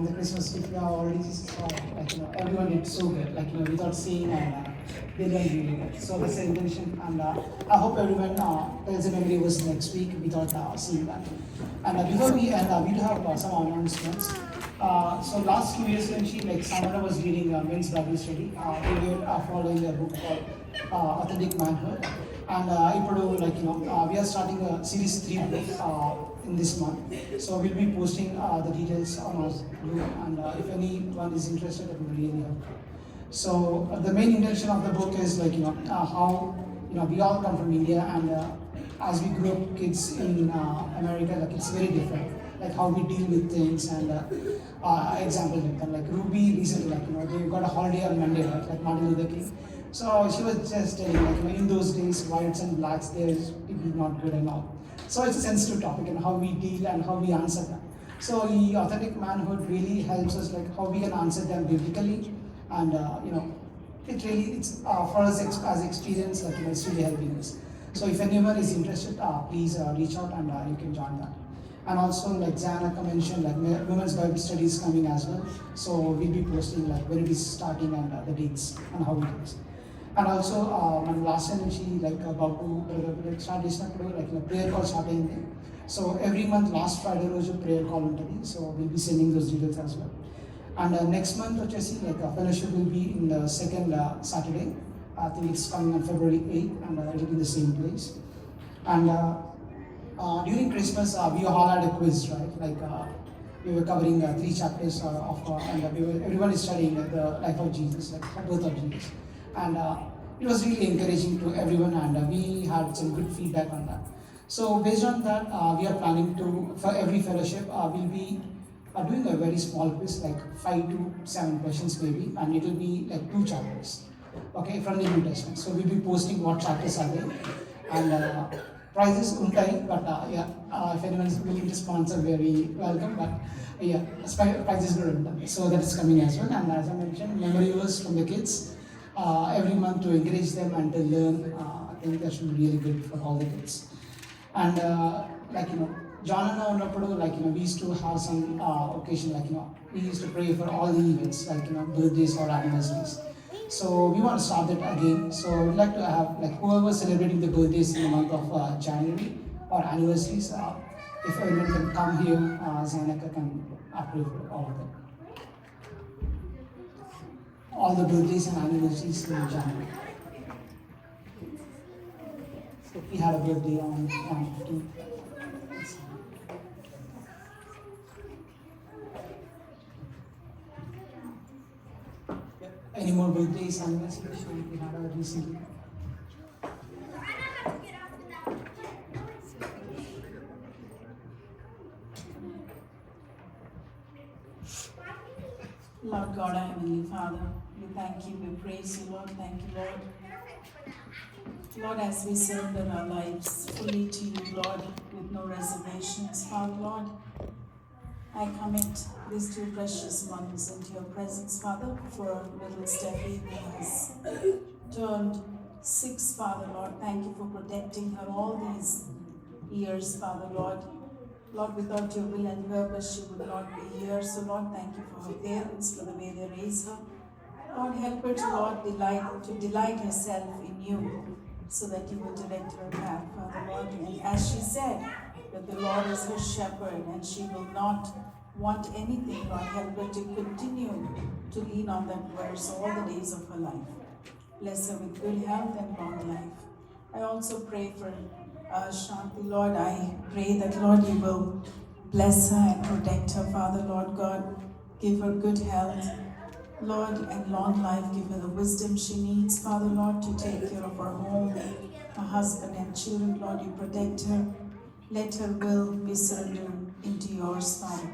the Christmas gift, we have already saw, everyone did so good, without seeing, and they learned really good. So that's the intention, and I hope everyone tells a memory verse next week without seeing that. And before we end, we do have some announcements. So last 2 years when Samara was reading men's Bible study, we were following a book called Authentic Manhood. And we are starting a series 3 book in this month. So we'll be posting the details on our group, and if anyone is interested, it will really help. So the main intention of the book is how we all come from India, and as we grow up kids in America, it's very different. How we deal with things, and example Ruby recently, they got a holiday on Monday, right? Martin Luther King. So she was just telling, in those days, whites and blacks, it was not good and all. So it's a sensitive topic, and how we deal and how we answer them. So the authentic manhood really helps us, how we can answer them biblically, and it's for us as experience, it's really helping us. So if anyone is interested, please reach out, and you can join that. And also, Zanaka mentioned, women's Bible study is coming as well. So we'll be posting when it is starting, and the dates and how it is. And also, మన last time నుంచి Babu start చేసినప్పుడు prayer call start అయింది. So every month last Friday రోజు prayer call ఉంటుంది. So will be sending those details as well. And next month వచ్చేసి fellowship will be in the second Saturday. I think it's coming on February 8th, and it will be in the same place. And during Christmas, we all had a quiz, right? We were covering 3 chapters and everyone is studying the life of Jesus, the birth of Jesus. And it was really encouraging to everyone, and we had some good feedback on that. So based on that, we are planning to, for every fellowship, we'll be doing a very small quiz, 5 to 7 questions maybe, and it will be 2 chapters, okay, from the New Testament. So we'll be posting what chapters are there, and prizes untai, but if anyone is willing to sponsor, very welcome. But prizes are untai, so that is coming as well. And as I mentioned, memory verse from the kids every month to encourage them and to learn. I think that should be really good for all the kids. And John and I ఉన్నప్పుడు we used to have some occasion, we used to pray for all the events, birthdays or anniversaries. So we want to start that again. So we'd like to have whoever celebrating the birthdays in the month of January or anniversaries, if everyone can come here, Zainaka can approve all of them. All the birthdays and anniversaries in January. So we had a birthday on 15th. Any more birthdays, anniversaries we had recently? Lord God, our Heavenly Father, we thank you, we praise you, Lord. Thank you, Lord. Lord, as we surrender our lives fully to you, Lord, with no reservations, Father, Lord, I commit these two precious ones into your presence, Father, for little Steffi who has turned 6, Father, Lord. Thank you for protecting her all these years, Father, Lord. Lord, without your will and purpose, she would not be here. So, Lord, thank you for her parents, for the way they raise her. Lord, help her to, Lord, delight herself in you, so that you will direct her path, Father, Lord. And as she said, that the Lord is her shepherd, and she will not want anything, Lord, help her to continue to lean on that verse all the days of her life. Bless her with good health and long life. I also pray for Shanti, Lord. I pray that, Lord, you will bless her and protect her, Father, Lord God. Give her good health, Lord, and long life. Give her the wisdom she needs, Father, Lord, to take care of her home, her husband and children. Lord, you protect her. Let her will be surrendered into yours, Father.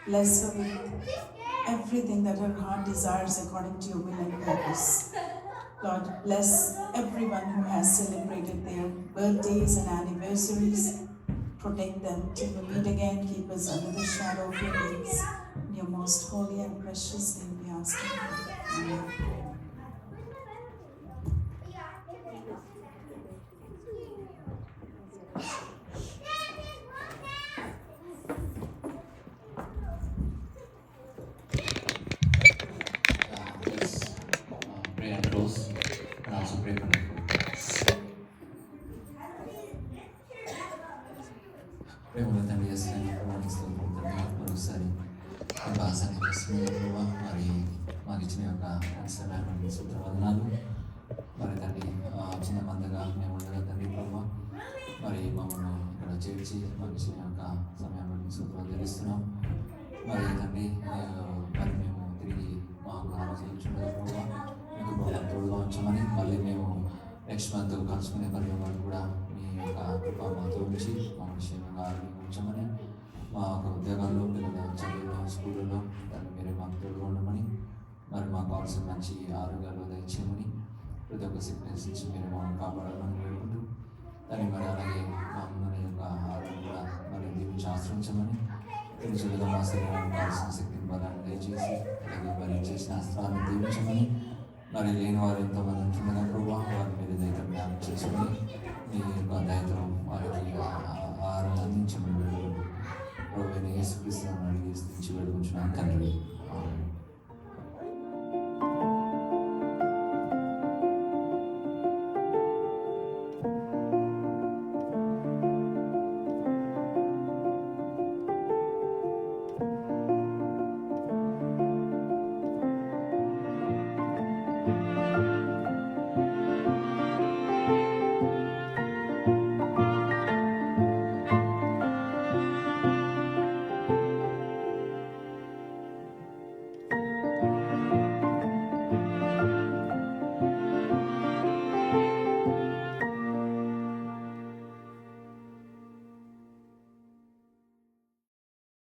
Bless her with everything that her heart desires according to your will and purpose. Lord, bless everyone who has celebrated their birthdays and anniversaries. Protect them till we meet again. Keep us under the shadow of your wings. In your most holy and precious name we ask. Amen. Let's pray and close, and also pray for the ప్రేమలో తండ్రి చేసిన మరోసారి భాషని ప్రశ్న మరి మాకు ఇచ్చిన యొక్క అవసరమైన సూత్రవదనాలు మరి తండ్రి చిన్న మందగా మేము ఉండగా తండ్రి ప్రభావ మరి మమ్మల్ని ఇక్కడ చేర్చి మాకు ఇచ్చిన యొక్క సమయాన్ని సూత్రాలు తెలుస్తున్నాం మరి తండ్రి మరి మేము తిరిగి మాకు ఆలోచించుండగా ప్రభావ మీకు బాగా తోడుగా ఉంచమని మళ్ళీ మేము నెక్స్ట్ మంత్ కలుసుకునే పరిణామాలు కూడా మీ యొక్క కృప మాతో ఉంచి మా విషయంగా ఆరోగ్యించమని మా యొక్క ఉద్యోగాల్లో పిల్లల చదువులో స్కూళ్ళలో దాన్ని మీరే మాకు తోడుగా ఉండమని మరి మాకు కావాల్సిన మంచి ఆరోగ్యాలు దయచేయమని ప్రతి ఒక్క సిక్నెస్ నుంచి మీరు మమ్మల్ని కాపాడాలని వేడుకుంటూ దాన్ని మరి అలాగే మా ఉన్న యొక్క ఆరోగ్యం కూడా మరి దీన్ని ఆశ్రయించమని తెలుసులుగా మా శరీరానికి కావాల్సిన శక్తిని బలాన్ని దయచేసి అలాగే మరి చేసిన అస్త్రాలను దీవించమని మరి లేని వారు ఎంతోమంది ఉంటుండగా ప్రభావ వారి మీద దయతో జ్ఞాపకం చేసుకుని మీ యొక్క దయతో వారికి ఆహారం అందించమని వేడుకుంటూ ప్రభు యేసుక్రీస్తుని అడిగి స్థితించి వేడుకుంటున్నాను తండ్రి.